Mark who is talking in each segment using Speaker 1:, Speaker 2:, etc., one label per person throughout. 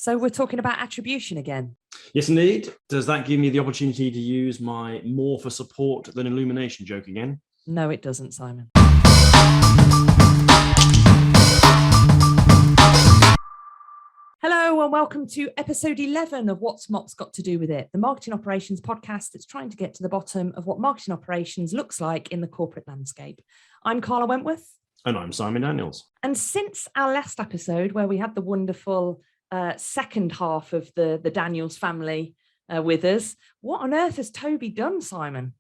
Speaker 1: So we're talking about attribution again.
Speaker 2: Yes, indeed. Does that give me the opportunity to use my more for support than illumination joke again?
Speaker 1: No, it doesn't, Simon. Hello and welcome to episode 11 of What's MOPS Got to Do With It, the marketing operations podcast that's trying to get to the bottom of what marketing operations looks like in the corporate landscape. I'm Karla Wentworth.
Speaker 2: And I'm Simon Daniels.
Speaker 1: And since our last episode, where we had the wonderful second half of the Daniels family with us, what on earth has Toby done, Simon?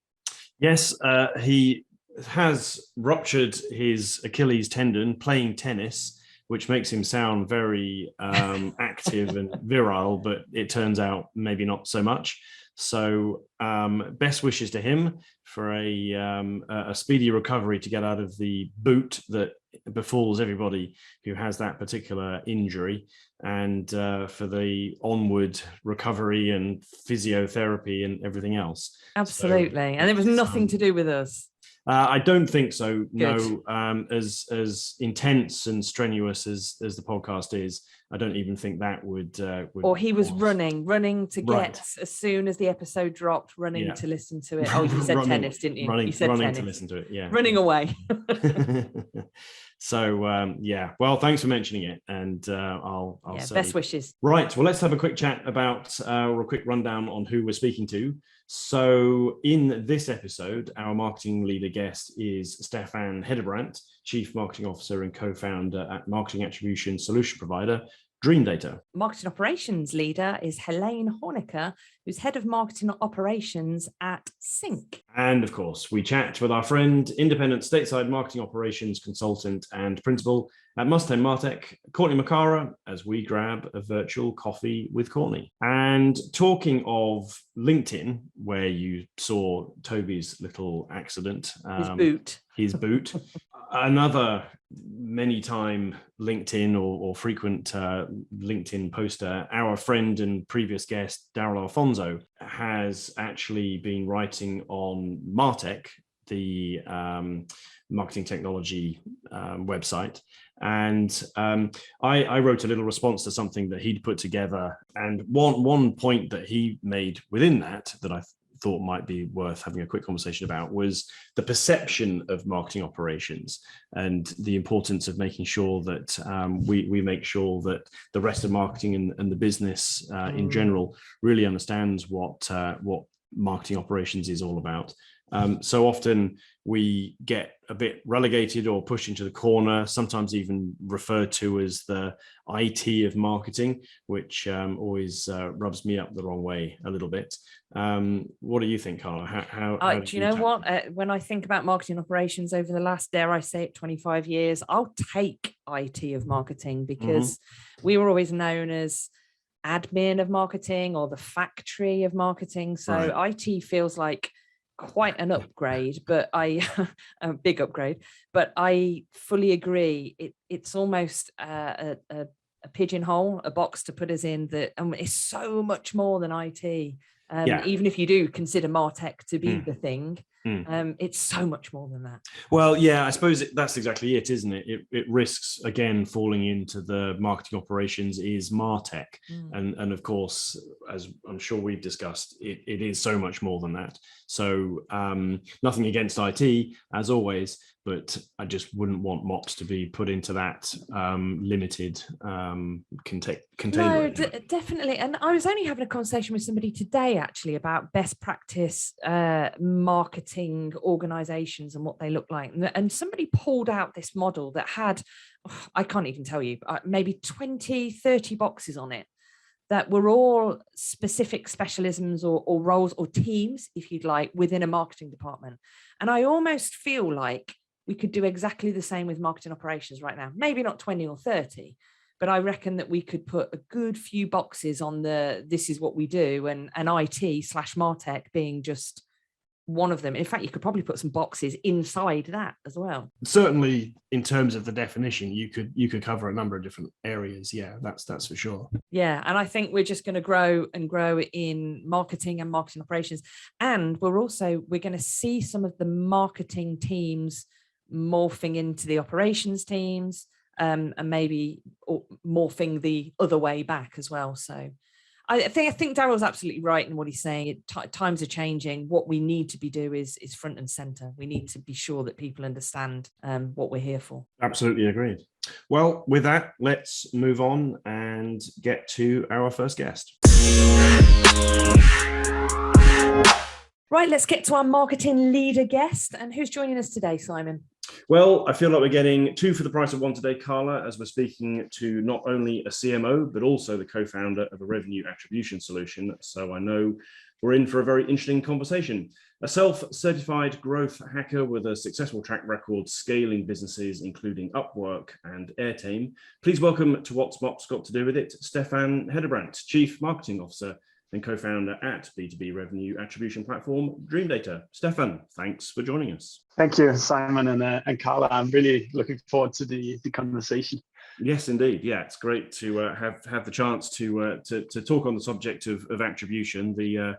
Speaker 2: Yes, he has ruptured his Achilles tendon playing tennis, which makes him sound very active and virile, but it turns out maybe not so much. So best wishes to him for a speedy recovery to get out of the boot that befalls everybody who has that particular injury, and for the onward recovery and physiotherapy and everything else.
Speaker 1: Absolutely. So, and it was nothing to do with us.
Speaker 2: I don't think so.
Speaker 1: Good.
Speaker 2: No, as intense and strenuous as the podcast is, I don't even think that would
Speaker 1: or he was running to get,
Speaker 2: right.
Speaker 1: As soon as the episode dropped, running to listen to it. Oh, you said tennis, didn't you? You said
Speaker 2: running
Speaker 1: tennis.
Speaker 2: To listen to it, yeah.
Speaker 1: Running away.
Speaker 2: So, yeah, well, thanks for mentioning it. And I'll say,
Speaker 1: best wishes.
Speaker 2: Right, well, let's have a quick chat about, or a quick rundown on who we're speaking to. So in this episode, our marketing leader guest is Steffen Hedebrandt, Chief Marketing Officer and co-founder at marketing attribution solution provider, Dreamdata.
Speaker 1: Marketing operations leader is Helene Horniker, who's head of marketing operations at Sync.
Speaker 2: And of course, we chat with our friend, independent stateside marketing operations consultant and principal at Must-10 Martech, Courtney Makara, as we grab a virtual coffee with Courtney. And talking of LinkedIn, where you saw Toby's little accident. His boot. Another many-time LinkedIn or frequent LinkedIn poster, our friend and previous guest, Daryl Alfonso, has actually been writing on Martech, the marketing technology website. And I wrote a little response to something that he'd put together. And one point that he made within that I thought might be worth having a quick conversation about was the perception of marketing operations and the importance of making sure that we make sure that the rest of marketing and the business in general really understands what marketing operations is all about. So often we get a bit relegated or pushed into the corner, sometimes even referred to as the IT of marketing, which always rubs me up the wrong way a little bit. What do you think, Karla? How
Speaker 1: do you know what? When I think about marketing operations over the last, dare I say it, 25 years, I'll take IT of marketing because we were always known as admin of marketing or the factory of marketing. So right. IT feels like quite an upgrade, but a big upgrade, but I fully agree. It's almost a pigeonhole, a box to put us in that it's so much more than IT. Even if you do consider Martech to be the thing, it's so much more than that.
Speaker 2: Well, yeah, I suppose that's exactly it, isn't it? It risks, again, falling into the marketing operations is Martech. And of course, as I'm sure we've discussed, it is so much more than that. So nothing against IT, as always, but I just wouldn't want MOPS to be put into that limited container.
Speaker 1: No, definitely. And I was only having a conversation with somebody today, actually, about best practice marketing organizations and what they look like. And somebody pulled out this model that had, I can't even tell you, maybe 20, 30 boxes on it that were all specific specialisms or roles or teams, if you'd like, within a marketing department. And I almost feel like we could do exactly the same with marketing operations right now. Maybe not 20 or 30, but I reckon that we could put a good few boxes on this is what we do, and IT/Martech being just one of them. In fact, you could probably put some boxes inside that as well.
Speaker 2: Certainly, in terms of the definition, you could cover a number of different areas. Yeah, that's for sure.
Speaker 1: Yeah, and I think we're just going to grow in marketing and marketing operations, and we're going to see some of the marketing teams morphing into the operations teams. and maybe morphing the other way back as well. So I think Daryl's absolutely right in what he's saying. Times are changing. What we need to do is front and center. We need to be sure that people understand what we're here for.
Speaker 2: Absolutely agreed. Well, with that, let's move on and get to our first guest.
Speaker 1: Right, let's get to our marketing leader guest. And who's joining us today, Simon?
Speaker 2: Well, I feel like we're getting two for the price of one today, Karla, as we're speaking to not only a CMO, but also the co-founder of a revenue attribution solution. So I know we're in for a very interesting conversation. A self-certified growth hacker with a successful track record scaling businesses, including Upwork and Airtime. Please welcome to What's MOps Got to Do With It, Steffen Hedebrandt, Chief Marketing Officer and co-founder at B2B revenue attribution platform Dreamdata. Steffen, thanks for joining us.
Speaker 3: Thank you, Simon and Karla. I'm really looking forward to the conversation.
Speaker 2: Yes, indeed. Yeah, it's great to have the chance to talk on the subject of attribution, the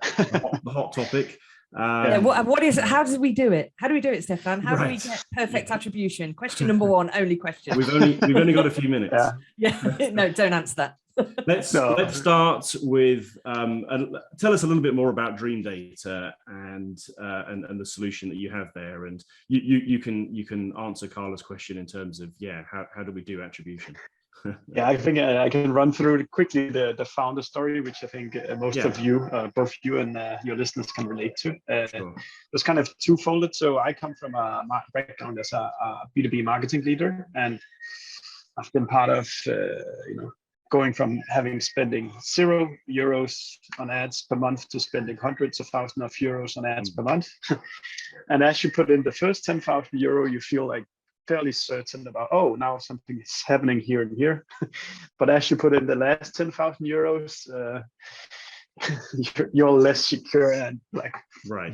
Speaker 2: hot topic.
Speaker 1: What is it? How do we do it? How do we do it, Steffen? How do we get perfect attribution? Question number one, only question.
Speaker 2: We've only got a few minutes.
Speaker 1: Yeah. No, don't answer that.
Speaker 2: Let's start with tell us a little bit more about Dreamdata and the solution that you have there, and you can answer Karla's question in terms of how do we do attribution.
Speaker 3: Yeah, I think I can run through quickly the founder story, which I think most of you, both you and your listeners, can relate to.
Speaker 2: Sure.
Speaker 3: It's kind of twofold. So I come from a background as a B2B marketing leader, and I've been part of going from spending €0 on ads per month to spending hundreds of thousands of euros on ads per month. And as you put in the first €10,000, you feel like fairly certain about, oh, now something is happening here and here. But as you put in the last €10,000, you're less secure and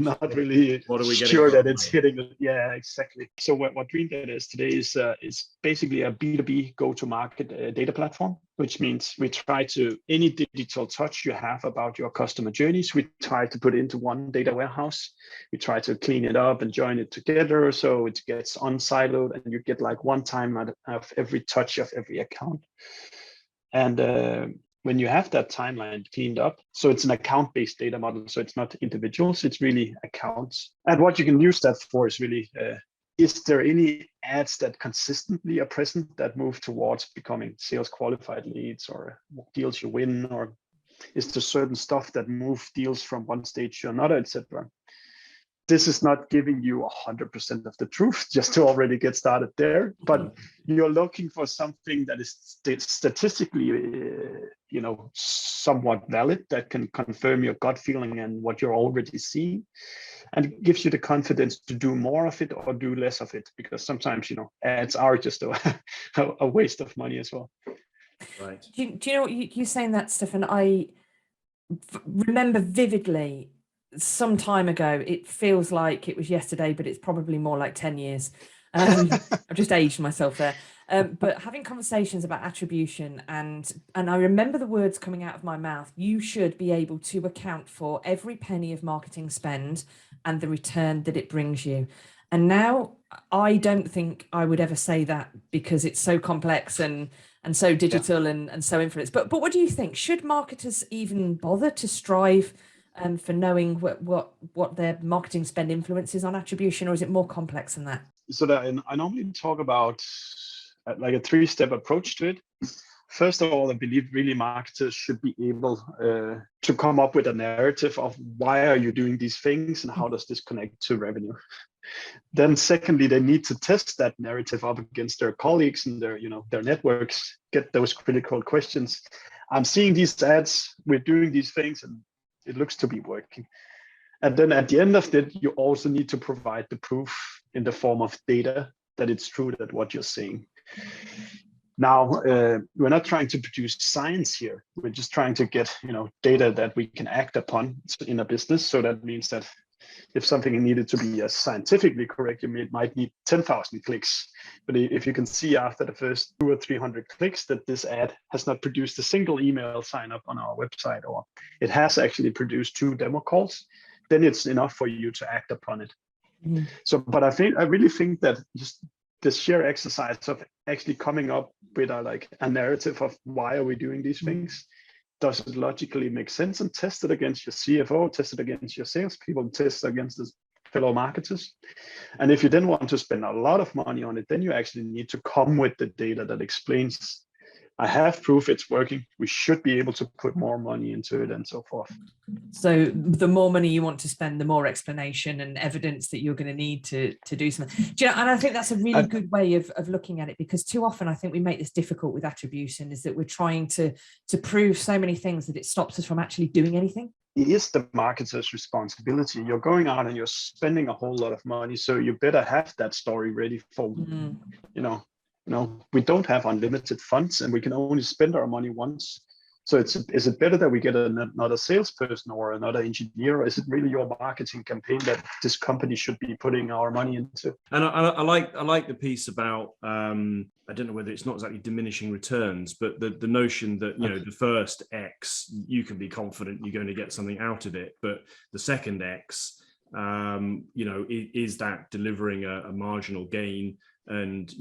Speaker 3: not really sure that it's hitting it. Yeah, exactly. So what Dreamdata is today is basically a B2B go-to-market data platform, which means we try to, any digital touch you have about your customer journeys, we try to put into one data warehouse. We try to clean it up and join it together so it gets unsiloed and you get one time out of every touch of every account. And when you have that timeline cleaned up, so it's an account-based data model, so it's not individuals, it's really accounts. And what you can use that for is really, is there any ads that consistently are present that move towards becoming sales qualified leads or deals you win, or is there certain stuff that move deals from one stage to another, etc. This is not giving you 100% of the truth, just to already get started there. But you're looking for something that is statistically, somewhat valid, that can confirm your gut feeling and what you're already seeing, and it gives you the confidence to do more of it or do less of it, because sometimes ads are just a waste of money as well.
Speaker 2: Right.
Speaker 1: Do you know what you're saying that, Steffen? I remember vividly. Some time ago, it feels like it was yesterday, but it's probably more like 10 years. I've just aged myself there. But having conversations about attribution, and I remember the words coming out of my mouth, you should be able to account for every penny of marketing spend and the return that it brings you. And now I don't think I would ever say that, because it's so complex and so digital and so influenced. But what do you think? Should marketers even bother to strive for knowing what their marketing spend influences on attribution, or is it more complex than that?
Speaker 3: So I normally talk about a 3-step approach to it. First of all, I believe really marketers should be able to come up with a narrative of why are you doing these things and how does this connect to revenue. Then secondly, they need to test that narrative up against their colleagues and their networks, get those critical questions. I'm seeing these ads, we're doing these things, and it looks to be working. And then at the end of it, you also need to provide the proof in the form of data that it's true that what you're saying. Now, we're not trying to produce science here. We're just trying to get data that we can act upon in a business. So that means that if something needed to be scientifically correct, you might need 10,000 clicks. But if you can see after the first 200 or 300 clicks that this ad has not produced a single email sign up on our website, or it has actually produced 2 demo calls, then it's enough for you to act upon it. So, but I really think that just the sheer exercise of actually coming up with a narrative of why are we doing these things? Does it logically make sense? And test it against your CFO, test it against your salespeople, test it against the fellow marketers. And if you then want to spend a lot of money on it, then you actually need to come with the data that explains, I have proof it's working. We should be able to put more money into it and so forth.
Speaker 1: So the more money you want to spend, the more explanation and evidence that you're going to need to do something. Do you know, and I think that's a really good way of looking at it, because too often I think we make this difficult with attribution, is that we're trying to prove so many things that it stops us from actually doing anything.
Speaker 3: It is the marketer's responsibility. You're going out and you're spending a whole lot of money, so you better have that story ready for, we don't have unlimited funds and we can only spend our money once. So is it better that we get another salesperson or another engineer, or is it really your marketing campaign that this company should be putting our money into?
Speaker 2: And I like the piece about, I don't know whether it's not exactly diminishing returns, but the notion that, the first X, you can be confident you're going to get something out of it, but the second X, is that delivering a marginal gain, and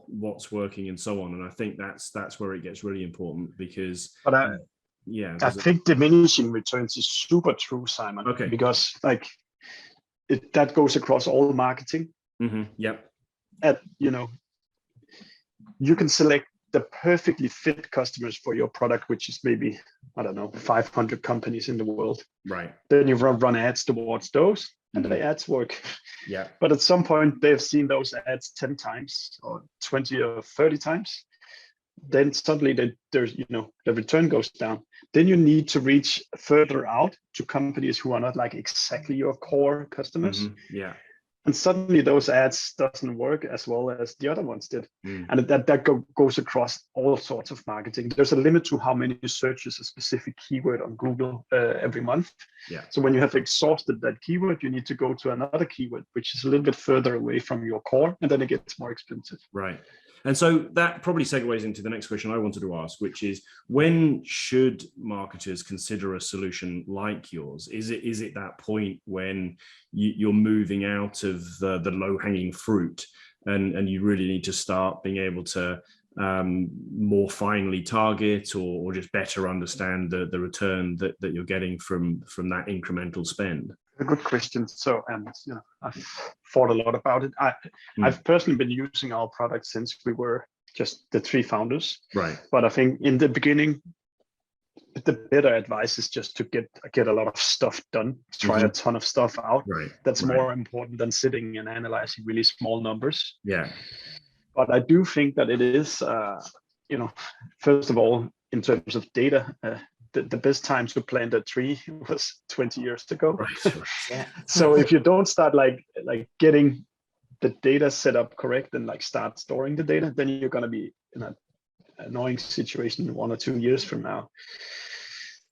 Speaker 2: what's working and so on. And I think that's where it gets really important, because
Speaker 3: I think diminishing returns is super true, Simon.
Speaker 2: Okay.
Speaker 3: Because that goes across all marketing.
Speaker 2: Mm-hmm. Yep.
Speaker 3: You can select the perfectly fit customers for your product, which is maybe, 500 companies in the world.
Speaker 2: Right.
Speaker 3: Then you run ads towards those, and the ads work.
Speaker 2: Yeah.
Speaker 3: But at some point, they've seen those ads 10 times or 20 or 30 times. Then suddenly the return goes down. Then you need to reach further out to companies who are not like exactly your core customers.
Speaker 2: Mm-hmm. Yeah.
Speaker 3: And suddenly those ads doesn't work as well as the other ones did. And that goes across all sorts of marketing. There's a limit to how many searches a specific keyword on Google every month.
Speaker 2: Yeah.
Speaker 3: So when you have exhausted that keyword, you need to go to another keyword, which is a little bit further away from your core, and then it gets more expensive.
Speaker 2: Right. And so that probably segues into the next question I wanted to ask, which is, when should marketers consider a solution like yours? Is it that point when you're moving out of the low-hanging fruit, and you really need to start being able to more finely target or just better understand the return that you're getting from that incremental spend?
Speaker 3: A good question. So, I've thought a lot about it. I've personally been using our product since we were just the 3 founders.
Speaker 2: Right.
Speaker 3: But I think in the beginning, the better advice is just to get a lot of stuff done, try a ton of stuff out.
Speaker 2: Right.
Speaker 3: That's more important than sitting and analyzing really small numbers.
Speaker 2: Yeah.
Speaker 3: But I do think that it is, first of all, in terms of data, the best time to plant a tree was 20 years ago.
Speaker 2: Right.
Speaker 3: Yeah. So if you don't start like getting the data set up correct and start storing the data, then you're going to be in an annoying situation 1 or 2 years from now.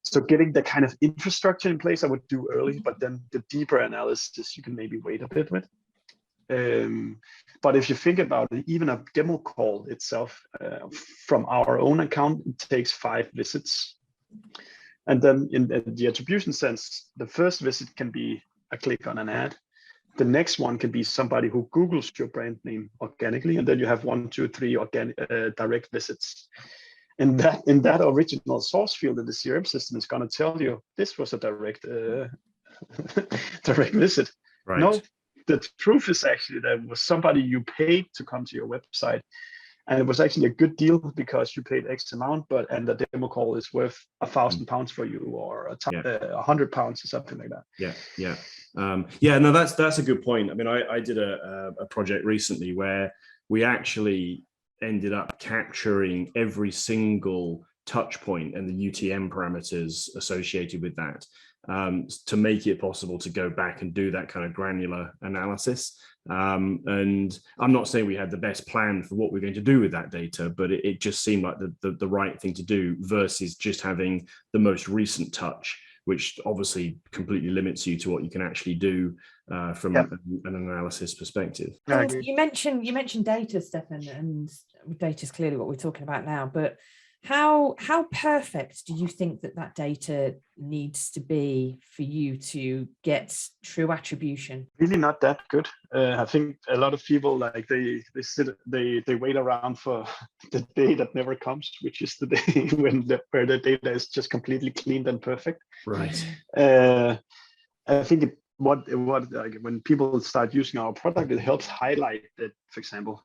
Speaker 3: So getting the kind of infrastructure in place, I would do early, but then the deeper analysis, you can maybe wait a bit with. But if you think about it, even a demo call itself, from our own account, it takes 5 visits. And then in the attribution sense, the first visit can be a click on an ad. The next one can be somebody who Googles your brand name organically, and then you have 1, 2, 3 direct visits. And in that original source field in the CRM system is going to tell you this was a direct visit.
Speaker 2: Right.
Speaker 3: No, the truth is actually that it was somebody you paid to come to your website. And it was actually a good deal because you paid X amount, and the demo call is worth £1,000 for you, or £100 or something like that.
Speaker 2: Yeah. No, that's a good point. I mean, I did a project recently where we actually ended up capturing every single touch point and the UTM parameters associated with that, to make it possible to go back and do that kind of granular analysis. And I'm not saying we had the best plan for what we're going to do with that data, but it just seemed like the right thing to do, versus just having the most recent touch, which obviously completely limits you to what you can actually do from an analysis perspective.
Speaker 1: You mentioned data, Steffen, and data is clearly what we're talking about now, but How perfect do you think that data needs to be for you to get true attribution?
Speaker 3: Really not that good. I think a lot of people like they wait around for the day that never comes, which is the day where the data is just completely cleaned and perfect.
Speaker 2: Right.
Speaker 3: I think like, when people start using our product, it helps highlight that, for example,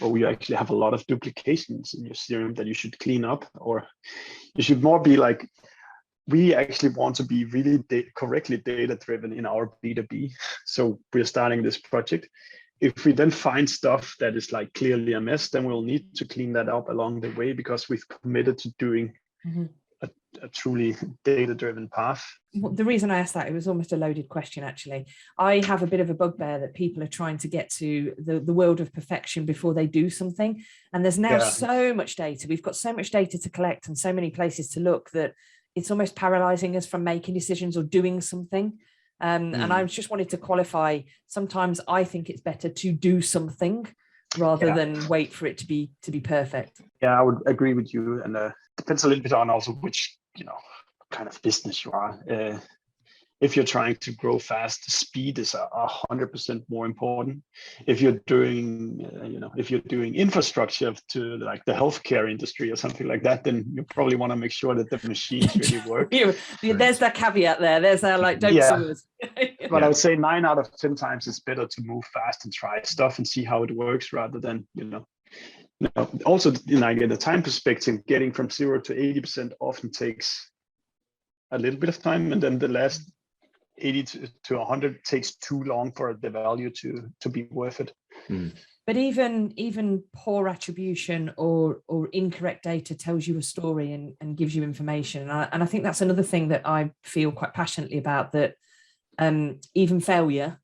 Speaker 3: or you actually have a lot of duplications in your CRM that you should clean up, or you should more be like, we actually want to be really correctly data driven in our B2B. So we're starting this project. If we then find stuff that is like clearly a mess, then we'll need to clean that up along the way, because we've committed to doing a truly data-driven path.
Speaker 1: The reason I asked that, it was almost a loaded question, actually. I have a bit of a bugbear that people are trying to get to the world of perfection before they do something. And there's now so much data. We've got so much data to collect and so many places to look that it's almost paralyzing us from making decisions or doing something. And I just wanted to qualify, sometimes I think it's better to do something rather than wait for it to be perfect.
Speaker 3: Yeah, I would agree with you. And depends a little bit on also which, kind of business you are. If you're trying to grow fast, speed is 100% more important. If you're doing, if you're doing infrastructure to like the healthcare industry or something like that, then you probably want to make sure that the machines really work.
Speaker 1: There's that caveat there. There's that like, don't sue us.
Speaker 3: But I would say 9 out of 10 times it's better to move fast and try stuff and see how it works rather than, also, like in the time perspective, getting from 0 to 80% often takes a little bit of time, and then the last 80 to 100 takes too long for the value to be worth it.
Speaker 1: But even poor attribution or incorrect data tells you a story and gives you information. And I think that's another thing that I feel quite passionately about, that even failure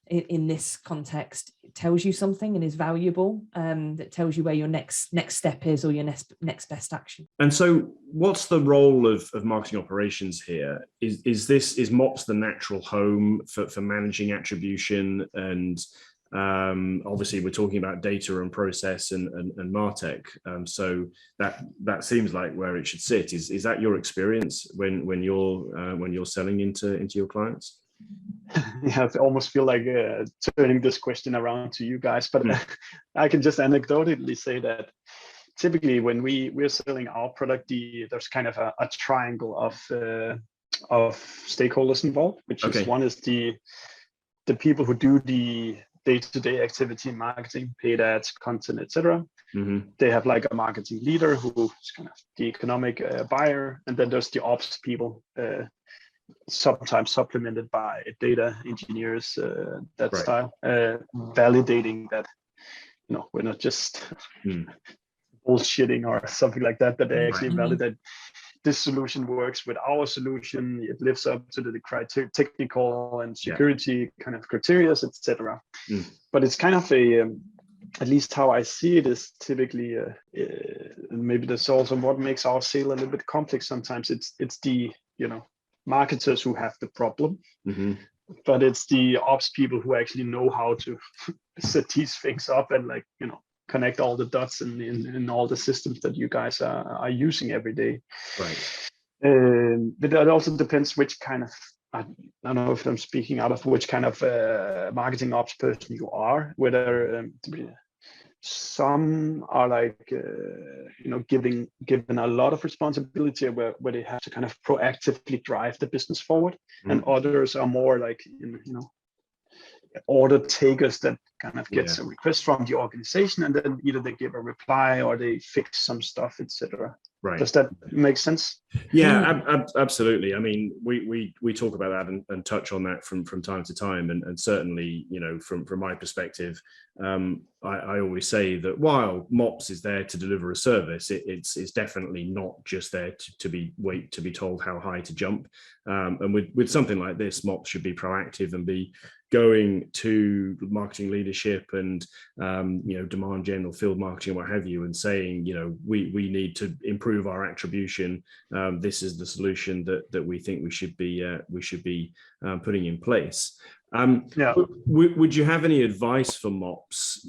Speaker 1: in this context tells you something and is valuable, that tells you where your next step is, or your next best action.
Speaker 2: And so what's the role of marketing operations here? Is MOPS the natural home for managing attribution? And obviously we're talking about data and process and MarTech. So that seems like where it should sit. Is that your experience when you're selling into your clients?
Speaker 3: Yeah, I almost feel like turning this question around to you guys, but I can just anecdotally say that typically when we're selling our product, there's kind of a triangle of stakeholders involved, which is one is the people who do the day-to-day activity in marketing, paid ads, content, etc. They have like a marketing leader who's kind of the economic buyer, and then there's the ops people, sometimes supplemented by data engineers, style, validating that we're not just bullshitting or something like that, but they actually validate this solution works with our solution, it lives up to the criteria, technical and security kind of criteria, etc. But it's kind of at least how I see it is typically maybe that's also what makes our sale a little bit complex sometimes. It's the marketers who have the problem, but it's the ops people who actually know how to set these things up and connect all the dots in all the systems that you guys are using every day.
Speaker 2: Right.
Speaker 3: But it also depends which kind of, I don't know if I'm speaking out of which kind of marketing ops person you are, whether some are given a lot of responsibility where they have to kind of proactively drive the business forward, and others are more like order takers that kind of gets a request from the organization, and then either they give a reply or they fix some stuff, etc.
Speaker 2: Right.
Speaker 3: Does that make sense?
Speaker 2: Yeah, absolutely. I mean, we talk about that and touch on that from time to time, and certainly, from my perspective, I always say that while MOPS is there to deliver a service, it's definitely not just there to be told how high to jump. And with something like this, MOPS should be proactive and be going to marketing leadership and demand general, field marketing, what have you, and saying, we need to improve our attribution. This is the solution that we think we should be putting in place.
Speaker 3: Yeah.
Speaker 2: Would you have any advice for MOPs?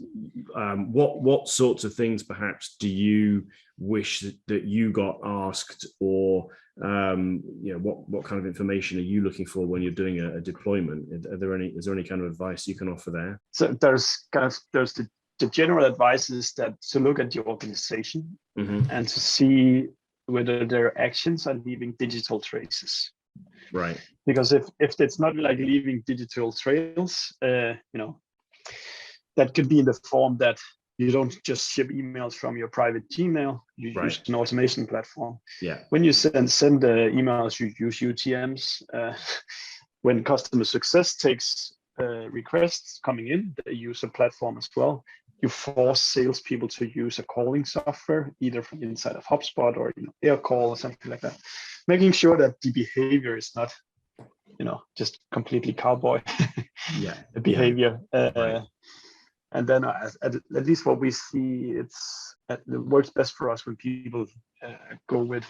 Speaker 2: What sorts of things perhaps do you wish that you got asked, or what kind of information are you looking for when you're doing a deployment? Is there any kind of advice you can offer there?
Speaker 3: So there's the general advice is that to look at your organization and to see whether their actions are leaving digital traces.
Speaker 2: Right.
Speaker 3: Because if it's not like leaving digital trails, that could be in the form that you don't just ship emails from your private Gmail. You use an automation platform.
Speaker 2: Yeah.
Speaker 3: When you send emails, you use UTMs. When customer success takes requests coming in, they use a platform as well. You force salespeople to use a calling software, either from inside of HubSpot or AirCall or something like that, making sure that the behavior is not, just completely cowboy behavior.
Speaker 2: Right.
Speaker 3: And then at least what we see, it works best for us when people go with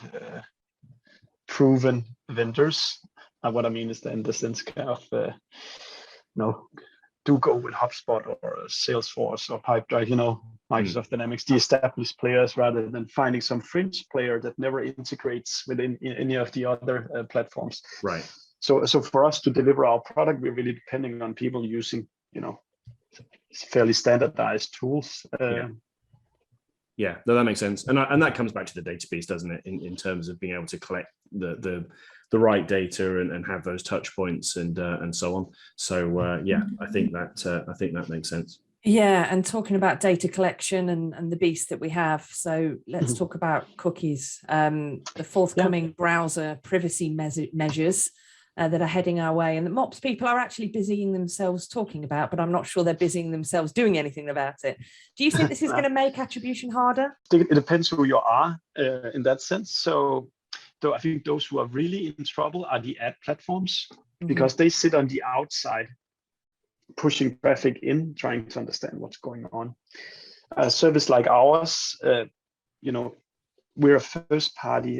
Speaker 3: proven vendors. And what I mean is in the sense kind of, do go with HubSpot or Salesforce or Pipedrive, Microsoft Dynamics, the established players, rather than finding some fringe player that never integrates within any of the other platforms.
Speaker 2: Right.
Speaker 3: So for us to deliver our product, we're really depending on people using, fairly standardized tools.
Speaker 2: Yeah, no, that makes sense, and that comes back to the data piece, doesn't it? In terms of being able to collect the right data and have those touch points and so on. So I think that makes sense.
Speaker 1: Yeah, and talking about data collection and the beast that we have, so let's talk about cookies. The forthcoming browser privacy measures that are heading our way, and the MOPS people are actually busying themselves talking about, but I'm not sure they're busying themselves doing anything about it. Do you think this is going to make attribution harder?
Speaker 3: It depends who you are in that sense. So I think those who are really in trouble are the ad platforms, because they sit on the outside pushing traffic in, trying to understand what's going on. A service like ours, we're a first-party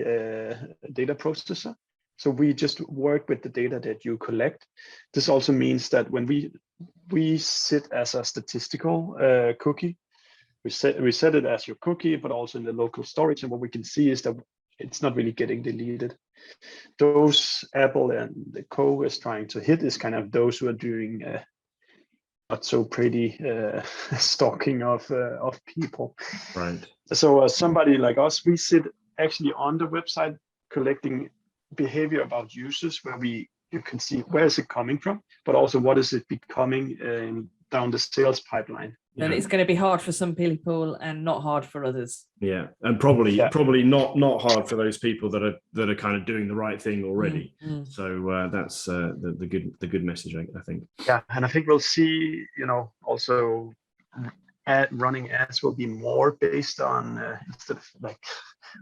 Speaker 3: data processor. So we just work with the data that you collect. This also means that when we sit as a statistical cookie, we set it as your cookie, but also in the local storage. And what we can see is that it's not really getting deleted. Those Apple and the Co is trying to hit is kind of those who are doing not so pretty stalking of people.
Speaker 2: Right.
Speaker 3: So somebody like us, we sit actually on the website collecting behavior about users, where you can see where is it coming from, but also what is it becoming down the sales pipeline.
Speaker 1: And it's going to be hard for some people and not hard for others.
Speaker 2: Yeah, and probably not hard for those people that are kind of doing the right thing already. So that's the good message, I think.
Speaker 3: Yeah, and I think we'll see, also running ads will be more based on instead of like,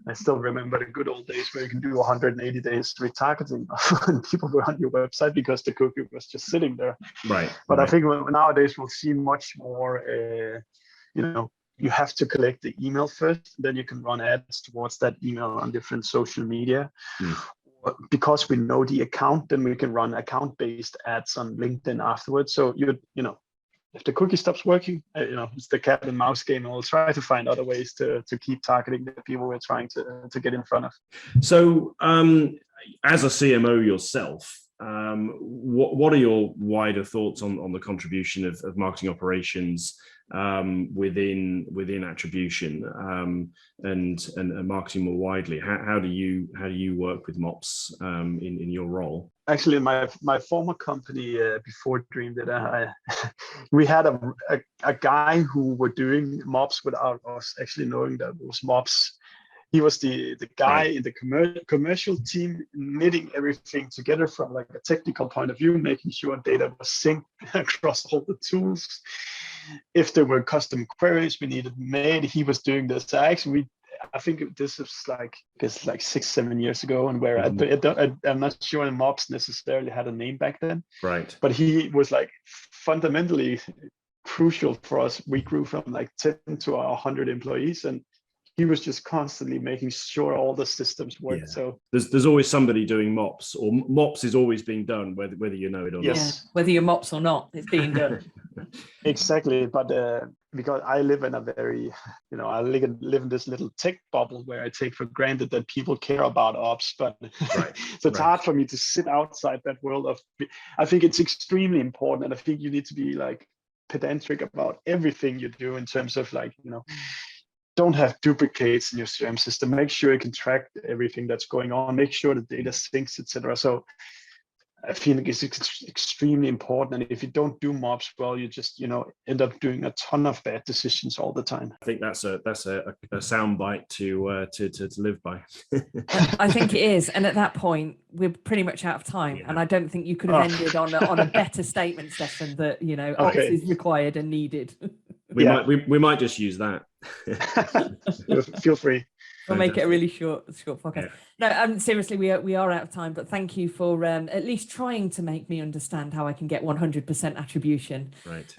Speaker 3: I still remember the good old days where you can do 180 days retargeting when people were on your website because the cookie was just sitting there.
Speaker 2: Right.
Speaker 3: But I think nowadays we'll see much more, you have to collect the email first, then you can run ads towards that email on different social media. Because we know the account, then we can run account-based ads on LinkedIn afterwards. So if the cookie stops working, it's the cat and mouse game, and we'll try to find other ways to keep targeting the people we're trying to get in front of. So
Speaker 2: as a CMO yourself, what are your wider thoughts on the contribution of marketing operations within attribution and marketing more widely? How do you work with MOPs in your role?
Speaker 3: Actually, my former company before Dreamdata, we had a guy who were doing MOPs without us actually knowing that it was MOPs. He was the guy in the commercial team, knitting everything together from like a technical point of view, making sure data was synced across all the tools. If there were custom queries we needed made, he was doing this. I think this is like 6-7 years ago, and where I'm not sure MOPS necessarily had a name back then.
Speaker 2: Right.
Speaker 3: But he was like fundamentally crucial for us. We grew from like 10 to 100 employees, and he was just constantly making sure all the systems worked.
Speaker 2: Yeah.
Speaker 3: So
Speaker 2: there's always somebody doing MOPS, or MOPS is always being done, whether you know it or
Speaker 3: yes.
Speaker 1: Yeah, whether you're MOPS or not, it's being done.
Speaker 3: Exactly, but because I live in a very, I live in this little tech bubble where I take for granted that people care about ops, but
Speaker 2: Right.
Speaker 3: so it's hard for me to sit outside that world of. I think it's extremely important, and I think you need to be like pedantic about everything you do in terms of like, don't have duplicates in your CRM system. Make sure you can track everything that's going on. Make sure the data syncs, etc. So I feel like it's extremely important. And if you don't do MOPS well, you just end up doing a ton of bad decisions all the time.
Speaker 2: I think that's a sound bite to live by.
Speaker 1: I think it is. And at that point, we're pretty much out of time. Yeah. And I don't think you could have ended on a better statement, Steffen, that ops is required and needed.
Speaker 2: We might just use that.
Speaker 3: Feel free.
Speaker 1: We'll make it a really short podcast. Yeah. No, seriously, we are out of time, but thank you for at least trying to make me understand how I can get 100% attribution.
Speaker 2: Right.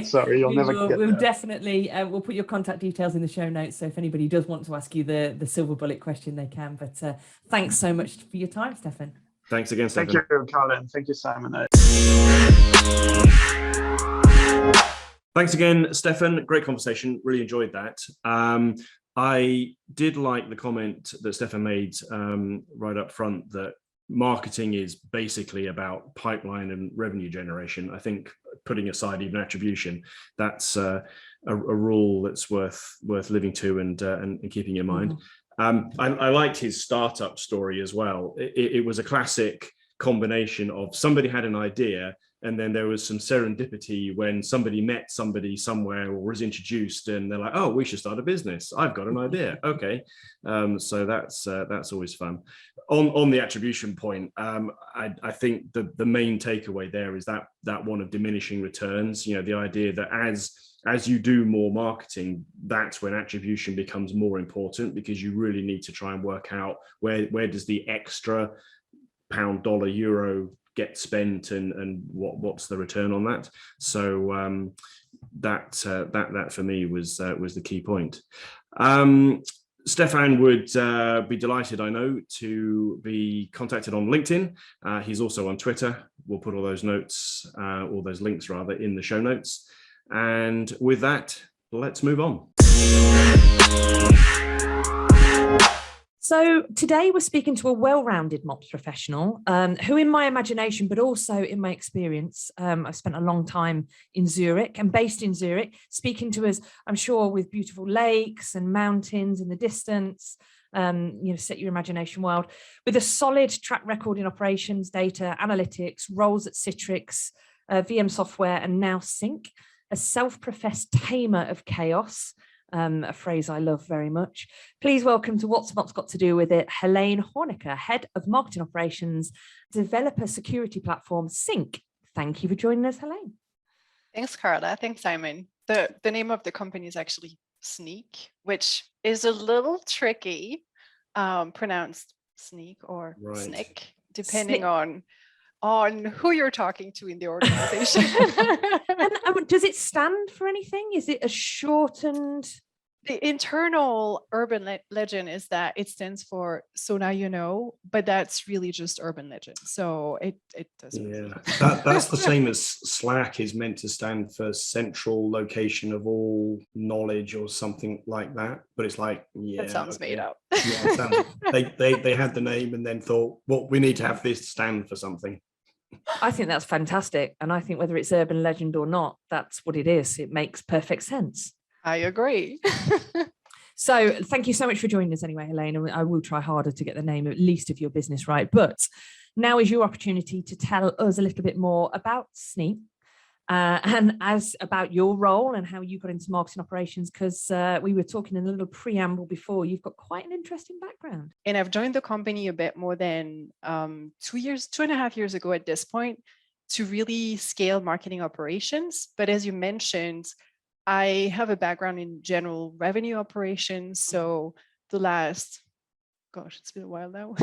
Speaker 3: Sorry, you'll never get
Speaker 1: We'll
Speaker 3: that.
Speaker 1: Definitely, we'll put your contact details in the show notes. So if anybody does want to ask you the silver bullet question, they can. But thanks so much for your time, Steffen.
Speaker 2: Thanks again, Steffen.
Speaker 3: Thank you, Karla, and thank you, Simon.
Speaker 2: Thanks again, Steffen. Great conversation. Really enjoyed that. I did like the comment that Steffen made right up front, that marketing is basically about pipeline and revenue generation. I think, putting aside even attribution, that's a rule that's worth living to and keeping in mind. I liked his startup story as well. It was a classic combination of somebody had an idea, and then there was some serendipity when somebody met somebody somewhere or was introduced, and they're like, oh, we should start a business. I've got an idea. Okay. So that's always fun. On the attribution point, I think the main takeaway there is that one of diminishing returns. The idea that as you do more marketing, that's when attribution becomes more important, because you really need to try and work out where does the extra pound, dollar, euro get spent, and what's the return on that. So that for me was the key point. Steffen would be delighted, I know, to be contacted on LinkedIn. He's also on Twitter. We'll put all those links rather, in the show notes. And with that, let's move on.
Speaker 1: So today we're speaking to a well-rounded MOPS professional who, in my imagination, but also in my experience, I've spent a long time in Zurich and based in Zurich, speaking to us, I'm sure, with beautiful lakes and mountains in the distance, set your imagination wild, with a solid track record in operations, data, analytics, roles at Citrix, VM software, and now Sync, a self-professed tamer of chaos, a phrase I love very much. Please welcome to What's MOPS Got to Do With It, Helene Hornecker, Head of Marketing Operations, Developer Security Platform, Sync. Thank you for joining us, Helene.
Speaker 4: Thanks, Karla. Thanks, Simon. The name of the company is actually Sneak, which is a little tricky, pronounced Sneak or Snick, depending on who you're talking to in the organization.
Speaker 1: And does it stand for anything? Is it a shortened?
Speaker 4: The internal urban legend is that it stands for "so now you know," but that's really just urban legend. So it doesn't.
Speaker 2: Yeah, that's the same as Slack is meant to stand for central location of all knowledge or something like that. But it's like,
Speaker 4: that sounds made up.
Speaker 2: Yeah, they had the name and then thought, well, we need to have this stand for something.
Speaker 1: I think that's fantastic. And I think whether it's urban legend or not, that's what it is. It makes perfect sense.
Speaker 4: I agree.
Speaker 1: So thank you so much for joining us anyway, Helene. And I will try harder to get the name at least of your business right. But now is your opportunity to tell us a little bit more about Sneak and about your role and how you got into marketing operations, because we were talking in a little preamble before. You've got quite an interesting background.
Speaker 4: And I've joined the company a bit more than 2.5 years ago at this point to really scale marketing operations. But as you mentioned, I have a background in general revenue operations. So the last, gosh, it's been a while now,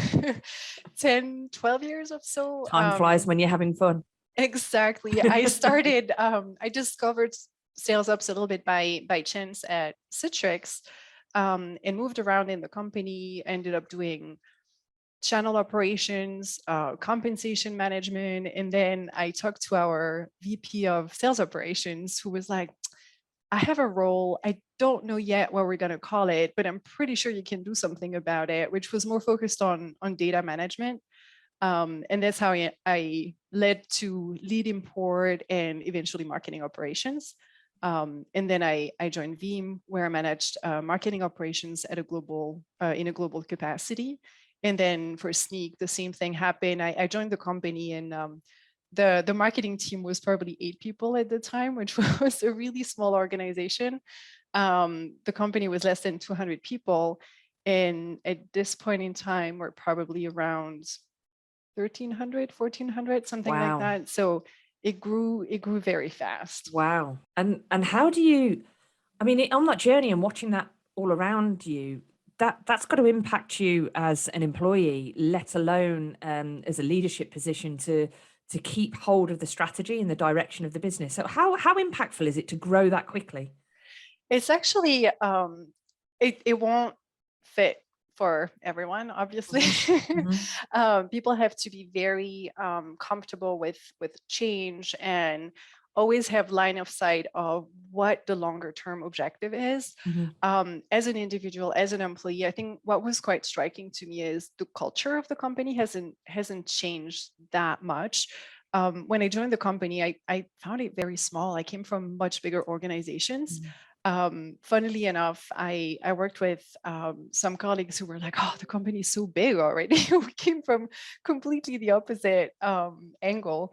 Speaker 4: 10, 12 years or so.
Speaker 1: Time flies when you're having fun.
Speaker 4: Exactly. I started, I discovered sales ops a little bit by chance at Citrix. and moved around in the company, ended up doing channel operations, compensation management. And then I talked to our VP of sales operations, who was like, I have a role. I don't know yet what we're going to call it, but I'm pretty sure you can do something about it, which was more focused on data management. And that's how I led to lead import and eventually marketing operations. And then I joined Veeam, where I managed marketing operations at a global in a global capacity. And then for Sneak, the same thing happened. I joined the company, and the marketing team was probably 8 people at the time, which was a really small organization. The company was less than 200 people. And at this point in time, we're probably around 1,300, 1,400, something like that. So it grew very fast.
Speaker 1: Wow. And how do you, I mean, on that journey and watching that all around you, that's got to impact you as an employee, let alone as a leadership position to keep hold of the strategy and the direction of the business. So how impactful is it to grow that quickly?
Speaker 4: It's actually, it won't fit for everyone, obviously.
Speaker 1: Mm-hmm.
Speaker 4: People have to be very comfortable with change and always have line of sight of what the longer term objective is.
Speaker 1: Mm-hmm.
Speaker 4: As an individual, as an employee, I think what was quite striking to me is the culture of the company hasn't changed that much. When I joined the company, I found it very small. I came from much bigger organizations. Funnily enough, I worked with some colleagues who were like, oh, the company is so big already. We came from completely the opposite angle.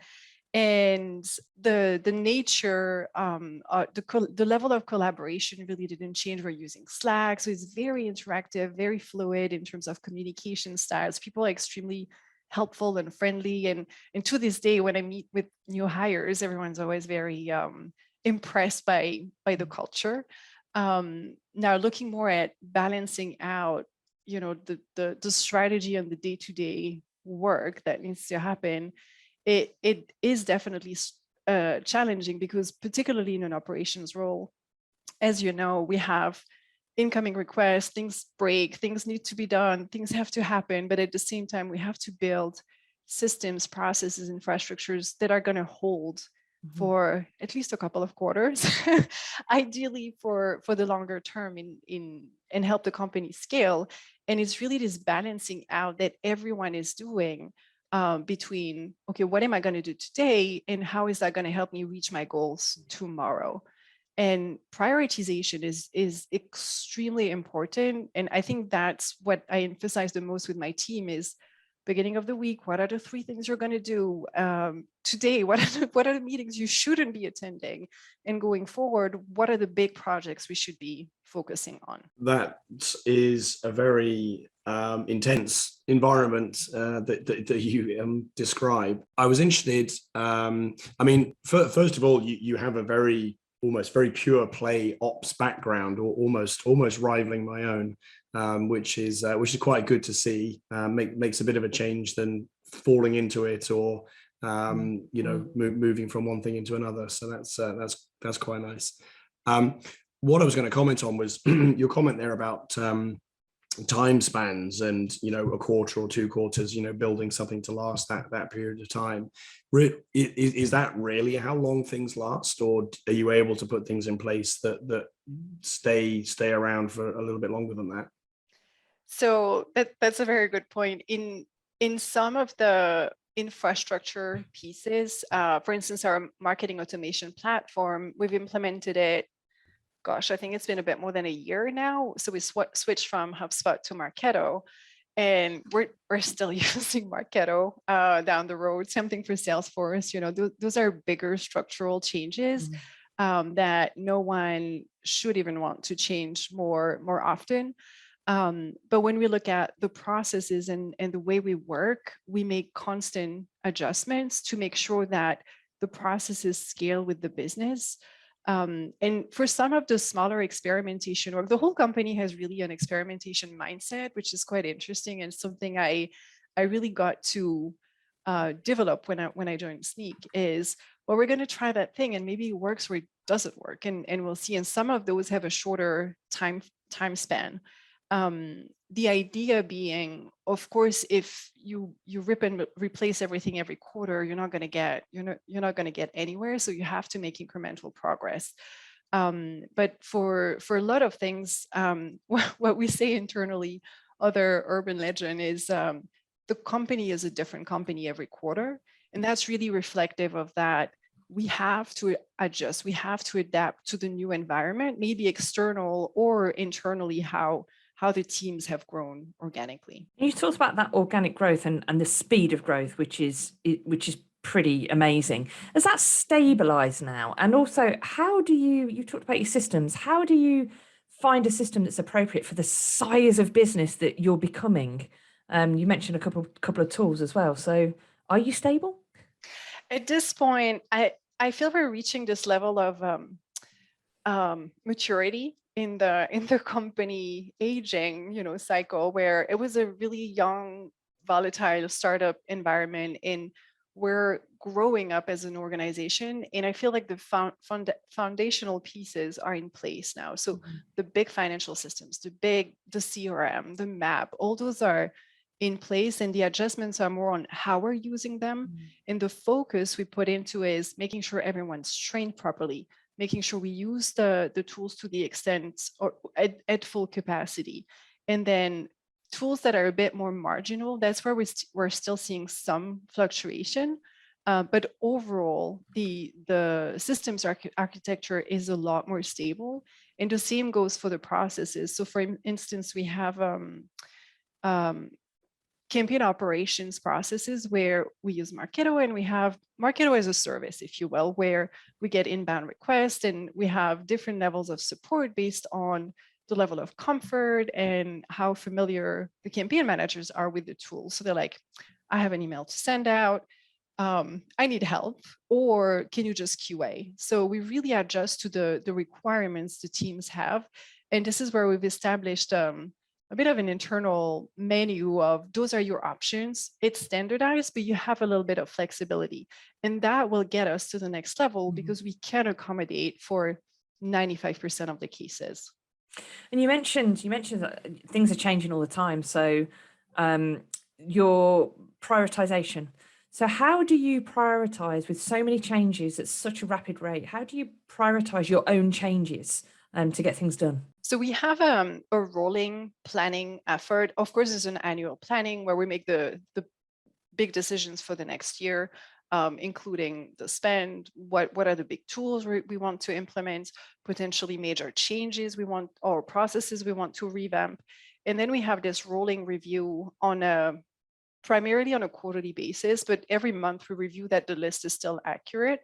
Speaker 4: And the nature, the level of collaboration really didn't change. We're using Slack, so it's very interactive, very fluid in terms of communication styles. People are extremely helpful and friendly. And to this day, when I meet with new hires, everyone's always very impressed by the culture. Now, looking more at balancing out, the strategy and the day-to-day work that needs to happen, it is definitely challenging, because particularly in an operations role, as you know, we have incoming requests, things break, things need to be done, things have to happen, but at the same time, we have to build systems, processes, infrastructures that are going to hold for at least a couple of quarters, ideally for the longer term and help the company scale. And it's really this balancing out that everyone is doing between, okay, what am I going to do today, and how is that going to help me reach my goals tomorrow? And prioritization is extremely important. And I think that's what I emphasize the most with my team is, beginning of the week, what are the 3 things you're going to do today? What are the meetings you shouldn't be attending? And going forward, what are the big projects we should be focusing on?
Speaker 2: That is a very intense environment that you describe. I was interested, I mean, first of all, you have a almost very pure play ops background, or almost rivaling my own. Which is quite good to see. Makes a bit of a change than falling into it, or moving from one thing into another. So that's quite nice. What I was going to comment on was your comment there about time spans, and a quarter or 2 quarters, building something to last that period of time. Is that really how long things last, or are you able to put things in place that stay around for a little bit longer than that?
Speaker 4: So that's a very good point. In some of the infrastructure pieces, for instance, our marketing automation platform, we've implemented it, gosh, I think it's been a bit more than a year now. So we switched from HubSpot to Marketo, and we're still using Marketo down the road. Same thing for Salesforce. Those are bigger structural changes that no one should even want to change more often. But when we look at the processes and the way we work, we make constant adjustments to make sure that the processes scale with the business. And for some of the smaller experimentation work, the whole company has really an experimentation mindset, which is quite interesting, and something I really got to develop when I joined Sneak is, well, we're going to try that thing, and maybe it works or it doesn't work, and we'll see. And some of those have a shorter time time span. The idea being, of course, if you rip and replace everything every quarter, you're not going to get anywhere. So you have to make incremental progress. But for a lot of things, what we say internally, other urban legend is the company is a different company every quarter. And that's really reflective of that. We have to adjust, we have to adapt to the new environment, maybe external or internally, how the teams have grown organically.
Speaker 1: You talked about that organic growth and the speed of growth, which is pretty amazing. Has that stabilized now? And also, how do you talked about your systems, how do you find a system that's appropriate for the size of business that you're becoming? You mentioned a couple of tools as well. So are you stable?
Speaker 4: At this point, I feel we're reaching this level of maturity in the company aging, cycle, where it was a really young, volatile startup environment, and we're growing up as an organization. And I feel like the foundational pieces are in place now. So the big financial systems, the CRM, the map, all those are in place, and the adjustments are more on how we're using them. And the focus we put into is making sure everyone's trained properly, making sure we use the tools to the extent or at full capacity. And then tools that are a bit more marginal, that's where we're still seeing some fluctuation. But overall, the systems architecture is a lot more stable. And the same goes for the processes. So for instance, we have campaign operations processes where we use Marketo, and we have Marketo as a service, if you will, where we get inbound requests, and we have different levels of support based on the level of comfort and how familiar the campaign managers are with the tool. So they're like, I have an email to send out, I need help, or can you just QA? So we really adjust to the requirements the teams have. And this is where we've established a bit of an internal menu of those are your options. It's standardized, but you have a little bit of flexibility. And that will get us to the next level because we can accommodate for 95% of the cases.
Speaker 1: And you mentioned that things are changing all the time. So your prioritization. So how do you prioritize with so many changes at such a rapid rate? How do you prioritize your own changes to get things done?
Speaker 4: So we have a rolling planning effort. Of course, there's an annual planning where we make the big decisions for the next year, including the spend, what are the big tools we want to implement, potentially major changes we want, or processes we want to revamp. And then we have this rolling review primarily on a quarterly basis, but every month we review that the list is still accurate.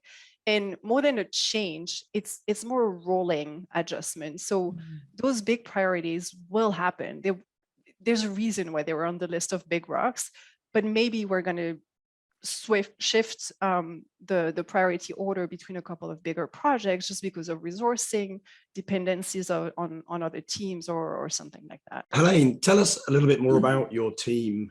Speaker 4: And more than a change, it's more a rolling adjustment. So those big priorities will happen. There's a reason why they were on the list of big rocks, but maybe we're going to shift the priority order between a couple of bigger projects just because of resourcing, dependencies on other teams or something like that.
Speaker 2: Helene, tell us a little bit more about your team.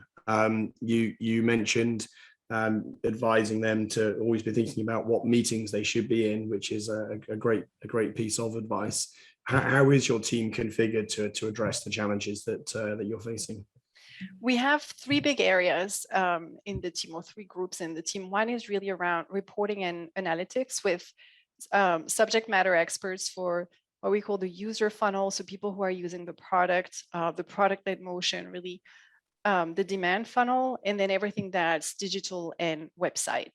Speaker 2: You mentioned advising them to always be thinking about what meetings they should be in, which is a great piece of advice. How is your team configured to address the challenges that you're facing?
Speaker 4: We have three big areas in the team, or three groups in the team. One is really around reporting and analytics with subject matter experts for what we call the user funnel. So people who are using the product-led motion, really the demand funnel, and then everything that's digital and website.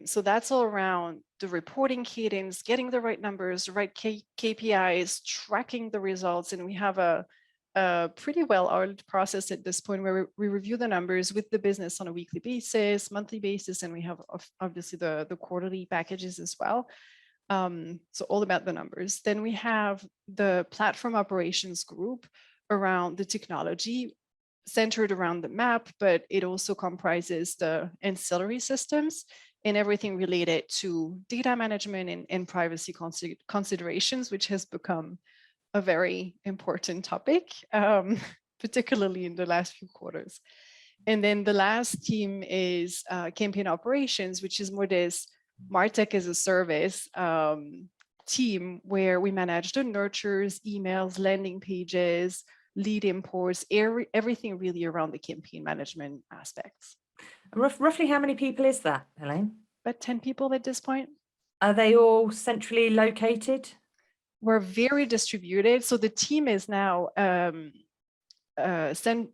Speaker 4: So that's all around the reporting cadence, getting the right numbers, the right KPIs, tracking the results. And we have a pretty well-oiled process at this point where we review the numbers with the business on a weekly basis, monthly basis, and we have obviously the quarterly packages as well. So all about the numbers. Then we have the platform operations group around the technology, centered around the map, but it also comprises the ancillary systems and everything related to data management and privacy considerations, which has become a very important topic, particularly in the last few quarters. And then the last team is campaign operations, which is more this MarTech as a service team where we manage the nurtures, emails, landing pages, lead imports, everything really around the campaign management aspects.
Speaker 1: Roughly how many people is that, Helene?
Speaker 4: About 10 people at this point.
Speaker 1: Are they all centrally located?
Speaker 4: We're very distributed. So the team is now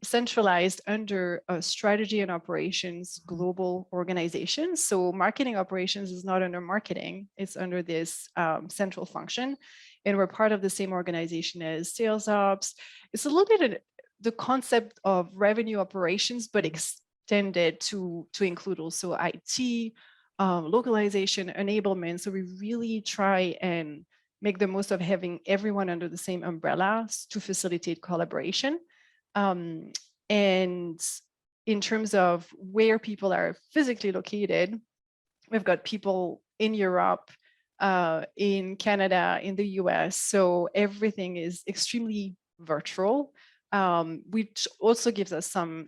Speaker 4: centralized under a strategy and operations global organization. So marketing operations is not under marketing, it's under this central function. And we're part of the same organization as sales ops. It's a little bit the concept of revenue operations, but extended to include also IT, localization, enablement. So we really try and make the most of having everyone under the same umbrella to facilitate collaboration. And in terms of where people are physically located, we've got people in Europe, in Canada, in the US. So everything is extremely virtual, which also gives us some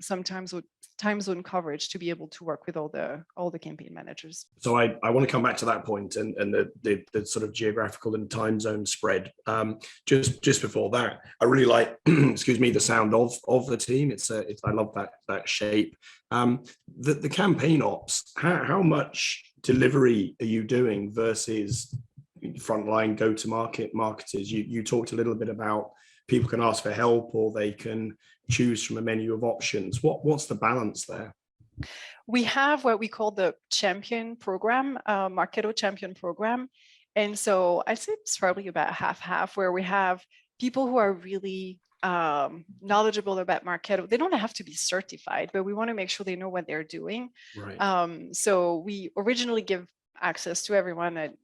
Speaker 4: time zone coverage to be able to work with all the campaign managers.
Speaker 2: So I want to come back to that point and the sort of geographical and time zone spread. Just before that, I really like, excuse me, the sound of the team. I love that shape. The campaign ops, how much delivery are you doing versus frontline go-to-market marketers? You talked a little bit about people can ask for help or they can choose from a menu of options. What's the balance there?
Speaker 4: We have what we call the champion program, Marketo champion program. And so I say it's probably about half, where we have people who are really knowledgeable about Marketo. They don't have to be certified, but we want to make sure they know what they're doing.
Speaker 2: Right.
Speaker 4: So we originally give access to everyone at,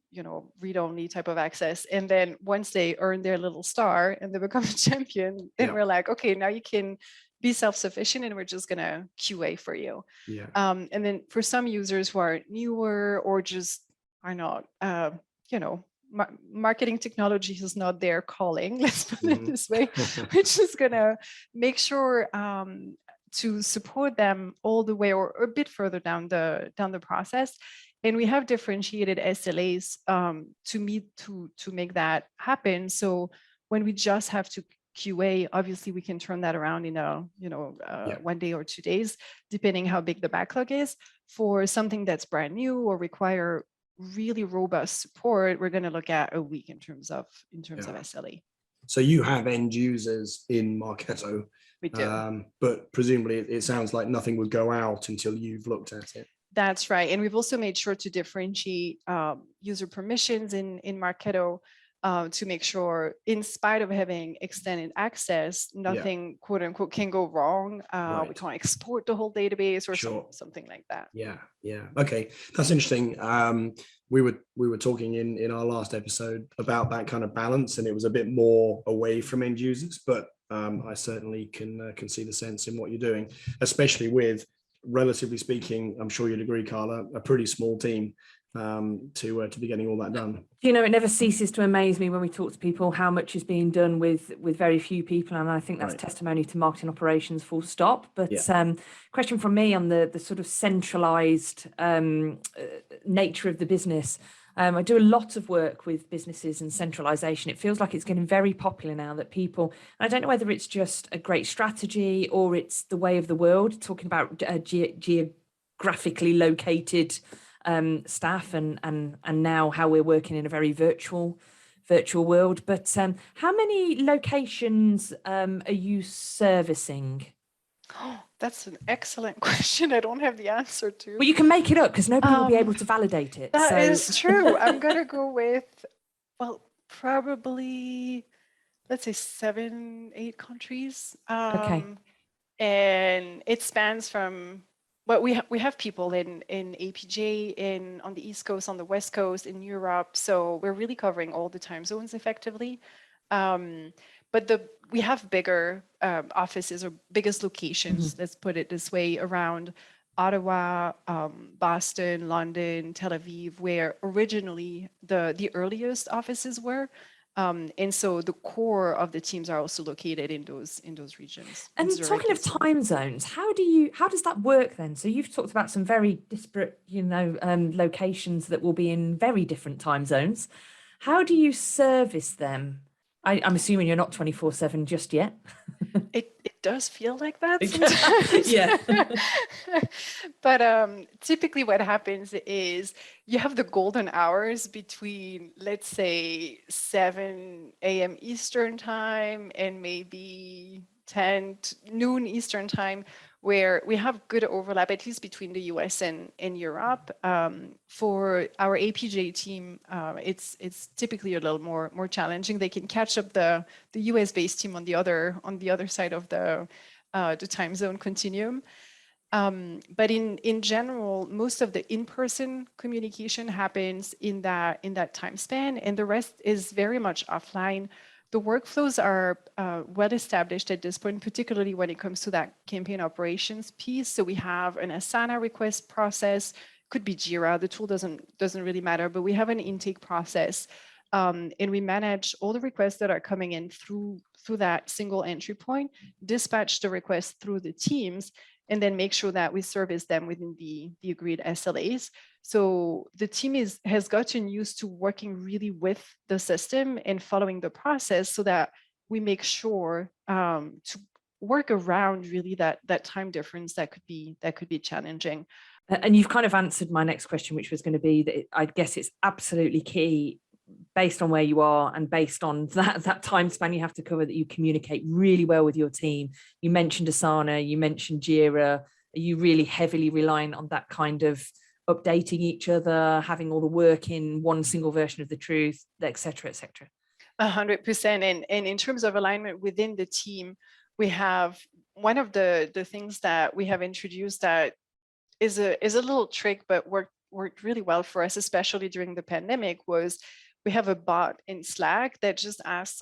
Speaker 4: read-only type of access. And then once they earn their little star and they become a champion, then we're like, okay, now you can be self-sufficient and we're just going to QA for you.
Speaker 2: Yeah.
Speaker 4: And then for some users who are newer or just are not, marketing technology is not their calling, let's put it this way, we're just going to make sure to support them all the way or a bit further down the process. And we have differentiated SLAs to make that happen. So when we just have to QA, obviously we can turn that around in 1 day or 2 days, depending how big the backlog is. For something that's brand new or require really robust support, we're going to look at a week in terms of SLA.
Speaker 2: So you have end users in Marketo.
Speaker 4: We do.
Speaker 2: But presumably it sounds like nothing would go out until you've looked at it.
Speaker 4: That's right. And we've also made sure to differentiate user permissions in Marketo to make sure, in spite of having extended access, nothing quote unquote can go wrong. We can't export the whole database or something like that.
Speaker 2: Yeah. Okay, that's interesting. We were talking in our last episode about that kind of balance, and it was a bit more away from end users, but I certainly can see the sense in what you're doing, especially with, relatively speaking, I'm sure you'd agree, Karla, a pretty small team to be getting all that done.
Speaker 1: It never ceases to amaze me when we talk to people how much is being done with very few people, and I think that's testimony to marketing operations, full stop. But question from me on the sort of centralized nature of the business. I do a lot of work with businesses and centralization. It feels like it's getting very popular now that people, I don't know whether it's just a great strategy or it's the way of the world, talking about geographically located staff and now how we're working in a very virtual world. But how many locations are you servicing?
Speaker 4: Oh, that's an excellent question. I don't have the answer to.
Speaker 1: Well, you can make it up because nobody will be able to validate it.
Speaker 4: That is true. I'm going to go with, probably, let's say 7, 8 countries.
Speaker 1: Okay.
Speaker 4: And it spans from, we have people in APJ, on the East Coast, on the West Coast, in Europe. So we're really covering all the time zones effectively. But we have bigger offices or biggest locations, let's put it this way, around Ottawa, Boston, London, Tel Aviv, where originally the earliest offices were. And so the core of the teams are also located in those regions.
Speaker 1: And talking of time zones, how does that work then? So you've talked about some very disparate, locations that will be in very different time zones. How do you service them? I'm assuming you're not 24/7 just yet.
Speaker 4: It does feel like that sometimes.
Speaker 1: Yeah.
Speaker 4: But typically what happens is you have the golden hours between, let's say, 7 a.m. Eastern time and maybe noon Eastern time, where we have good overlap, at least between the US and Europe. For our APJ team, it's typically a little more challenging. They can catch up the US-based team on the other side of the time zone continuum. But in general, most of the in-person communication happens in that time span, and the rest is very much offline. The workflows are well established at this point, particularly when it comes to that campaign operations piece. So we have an Asana request process, could be Jira, the tool doesn't really matter, but we have an intake process, and we manage all the requests that are coming in through that single entry point, dispatch the requests through the teams, and then make sure that we service them within the agreed SLAs. So the team has gotten used to working really with the system and following the process, so that we make sure to work around really that time difference that could be challenging.
Speaker 1: And you've kind of answered my next question, which was going to be that I guess it's absolutely key, based on where you are and based on that time span you have to cover, that you communicate really well with your team. You mentioned Asana, you mentioned Jira. Are you really heavily reliant on that kind of updating each other, having all the work in one single version of the truth, et cetera, et cetera?
Speaker 4: 100%. And in terms of alignment within the team, we have one of the things that we have introduced that is a little trick, but worked really well for us, especially during the pandemic, was we have a bot in Slack that just asks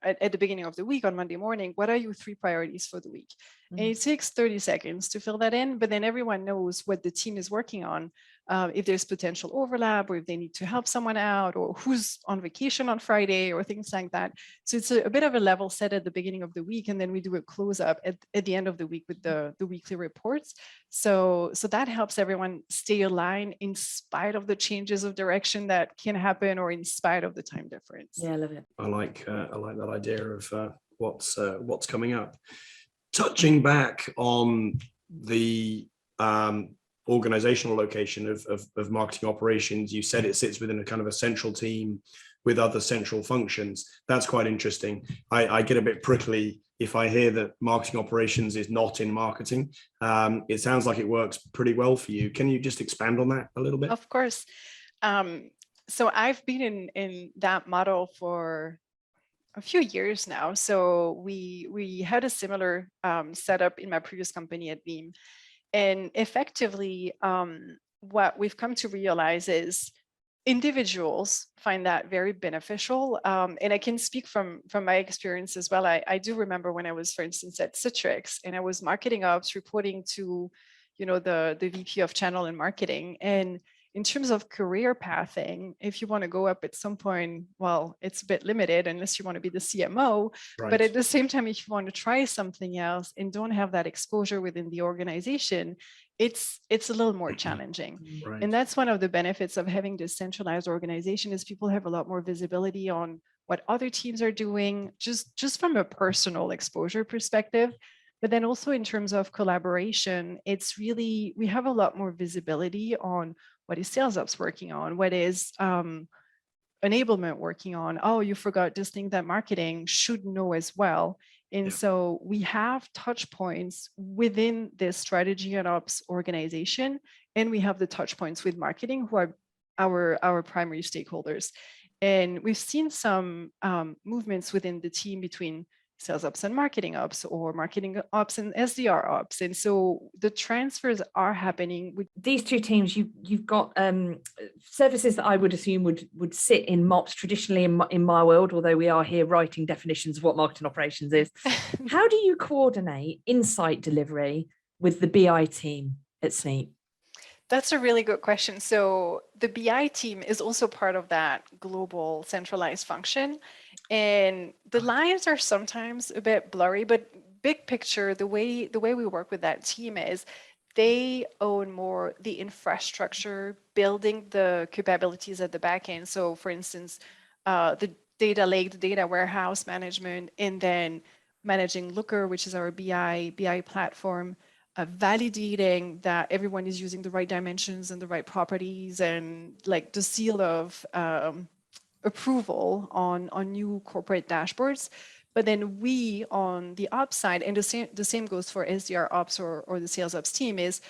Speaker 4: at the beginning of the week on Monday morning, what are your 3 priorities for the week? And it takes 30 seconds to fill that in, but then everyone knows what the team is working on, if there's potential overlap, or if they need to help someone out, or who's on vacation on Friday, or things like that. So it's a bit of a level set at the beginning of the week, and then we do a close up at the end of the week with the weekly reports. So that helps everyone stay aligned in spite of the changes of direction that can happen, or in spite of the time difference.
Speaker 1: Yeah, I love it.
Speaker 2: I like that idea of what's coming up. Touching back on the organizational location of marketing operations, you said it sits within a kind of a central team with other central functions. That's quite interesting. I get a bit prickly if I hear that marketing operations is not in marketing. It sounds like it works pretty well for you. Can you just expand on that a little bit?
Speaker 4: Of course. So I've been in that model for a few years now. So we had a similar setup in my previous company at Veeam. And effectively, what we've come to realize is individuals find that very beneficial. And I can speak from my experience as well. I do remember when I was, for instance, at Citrix, and I was marketing ops, reporting to, the VP of channel and marketing. And in terms of career pathing, if you want to go up at some point, well, it's a bit limited unless you want to be the CMO.
Speaker 2: Right.
Speaker 4: But at the same time, if you want to try something else and don't have that exposure within the organization, it's a little more challenging.
Speaker 2: Right.
Speaker 4: And that's one of the benefits of having this centralized organization, is people have a lot more visibility on what other teams are doing, just from a personal exposure perspective. But then also in terms of collaboration, it's really, we have a lot more visibility on what is sales ops working on, what is enablement working on. Oh, you forgot this thing that marketing should know as well. And so we have touch points within this strategy and ops organization, and we have the touch points with marketing, who are our primary stakeholders. And we've seen some movements within the team between sales ops and marketing ops, or marketing ops and SDR ops. And so the transfers are happening. With
Speaker 1: these two teams, you've got services that I would assume would sit in MOPS traditionally in my world, although we are here writing definitions of what marketing operations is. How do you coordinate insight delivery with the BI team at Sneap?
Speaker 4: That's a really good question. So the BI team is also part of that global centralized function. And the lines are sometimes a bit blurry, but big picture, the way we work with that team is they own more the infrastructure, building the capabilities at the back end. So for instance, the data lake, the data warehouse management, and then managing Looker, which is our BI platform, validating that everyone is using the right dimensions and the right properties, and like the seal of approval on new corporate dashboards. But then we on the ops side, and the same goes for SDR ops or the sales ops team, is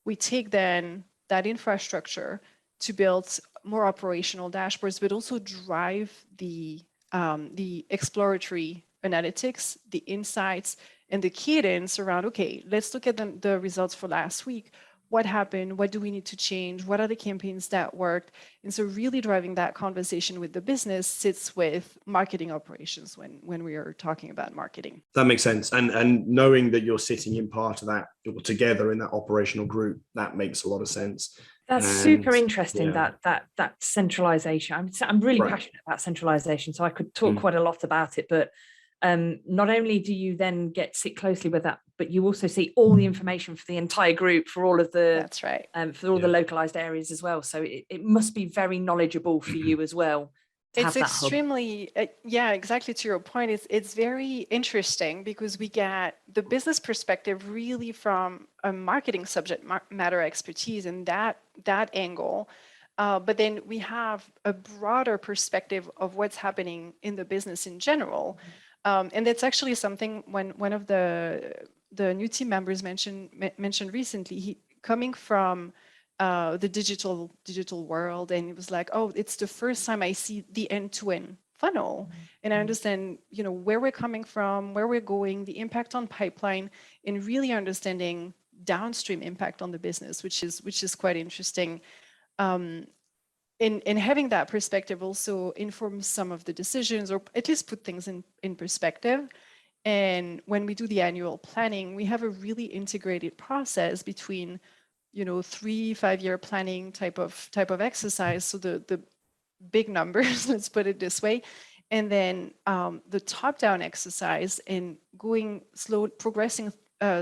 Speaker 4: we take then that infrastructure to build more operational dashboards, but also drive the exploratory analytics, the insights, and the cadence around, okay, let's look at the results for last week. What happened? What do we need to change? What are the campaigns that worked? And so really driving that conversation with the business sits with marketing operations when we are talking about marketing.
Speaker 2: That makes sense. And knowing that you're sitting in part of that together in that operational group, that makes a lot of sense.
Speaker 1: That's super interesting, that centralization. I'm really passionate about centralization, so I could talk quite a lot about it, but not only do you then get sit closely with that, but you also see all the information for the entire group, for all of the
Speaker 4: that's right,
Speaker 1: for all the localized areas as well. So it must be very knowledgeable for you as well.
Speaker 4: It's extremely, yeah, exactly to your point. It's very interesting because we get the business perspective really from a marketing subject matter expertise and that angle. But then we have a broader perspective of what's happening in the business in general. And that's actually something when one of the new team members mentioned recently, he coming from the digital world, and it was like, oh, it's the first time I see the end-to-end funnel, and I understand, where we're coming from, where we're going, the impact on pipeline, and really understanding downstream impact on the business, which is quite interesting. And having that perspective also informs some of the decisions, or at least put things in perspective. And when we do the annual planning, we have a really integrated process between 3-5 year planning type of exercise. So the big numbers, let's put it this way. And then the top-down exercise and progressing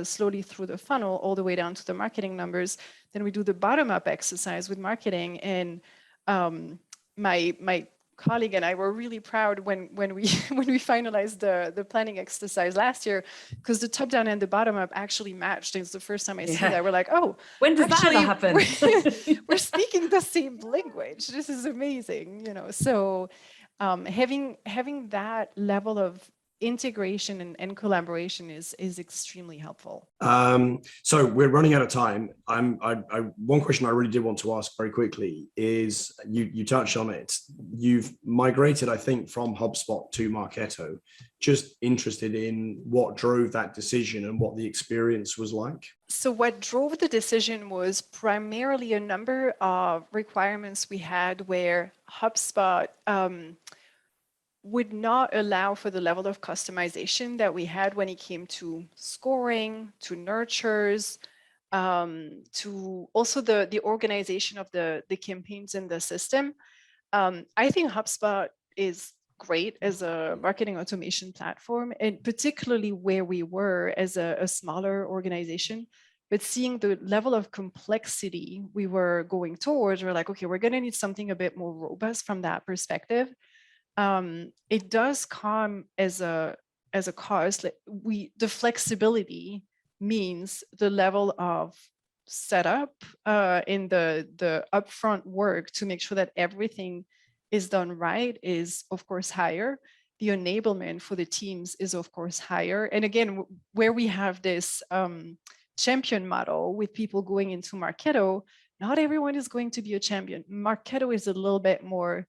Speaker 4: slowly through the funnel all the way down to the marketing numbers. Then we do the bottom-up exercise with marketing. And my colleague and I were really proud when we finalized the planning exercise last year, because the top down and the bottom up actually matched. It's the first time I see that. We're like, oh,
Speaker 1: when does that ever happen?
Speaker 4: We're speaking the same language. This is amazing, So having that level of integration and collaboration is extremely helpful.
Speaker 2: So we're running out of time. One question I really did want to ask very quickly is, you touched on it. You've migrated, I think, from HubSpot to Marketo. Just interested in what drove that decision and what the experience was like.
Speaker 4: So what drove the decision was primarily a number of requirements we had where HubSpot would not allow for the level of customization that we had when it came to scoring, to nurtures, to also the organization of the campaigns in the system. I think HubSpot is great as a marketing automation platform, and particularly where we were as a smaller organization. But seeing the level of complexity we were going towards, we're like, okay, we're going to need something a bit more robust from that perspective. It does come as a cost. The flexibility means the level of setup in the upfront work to make sure that everything is done right is of course higher. The enablement for the teams is of course higher. And again, where we have this champion model with people going into Marketo, not everyone is going to be a champion. Marketo is a little bit more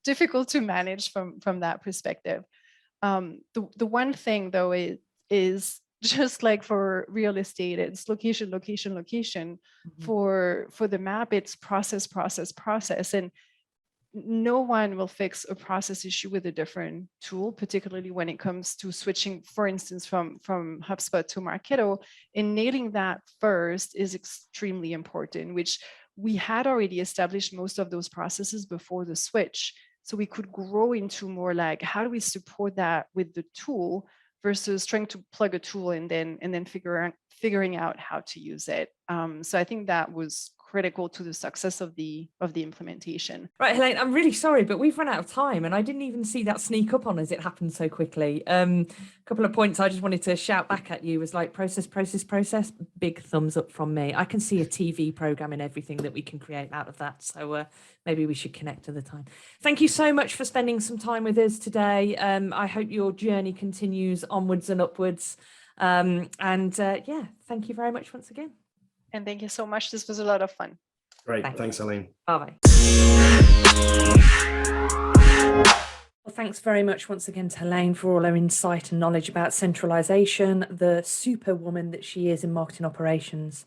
Speaker 4: difficult to manage from that perspective. The one thing though is just like for real estate, it's location. Mm-hmm. For the map, it's process. And no one will fix a process issue with a different tool, particularly when it comes to switching, for instance, from HubSpot to Marketo. And nailing that first is extremely important, which we had already established most of those processes before the switch. So we could grow into more like, how do we support that with the tool versus trying to plug a tool and then figuring out how to use it. So I think that was critical to the success of the implementation.
Speaker 1: Right, Helene, I'm really sorry, but we've run out of time and I didn't even see that sneak up on us. It happened so quickly. A couple of points I just wanted to shout back at you was like process. Big thumbs up from me. I can see a TV program and everything that we can create out of that. So maybe we should connect to the time. Thank you so much for spending some time with us today. I hope your journey continues onwards and upwards. Yeah, thank you very much once again.
Speaker 4: And thank you so much. This was a lot of fun.
Speaker 2: Great. Thanks, Helene.
Speaker 1: Bye-bye. Well, thanks very much once again to Helene for all her insight and knowledge about centralization, the superwoman that she is in marketing operations.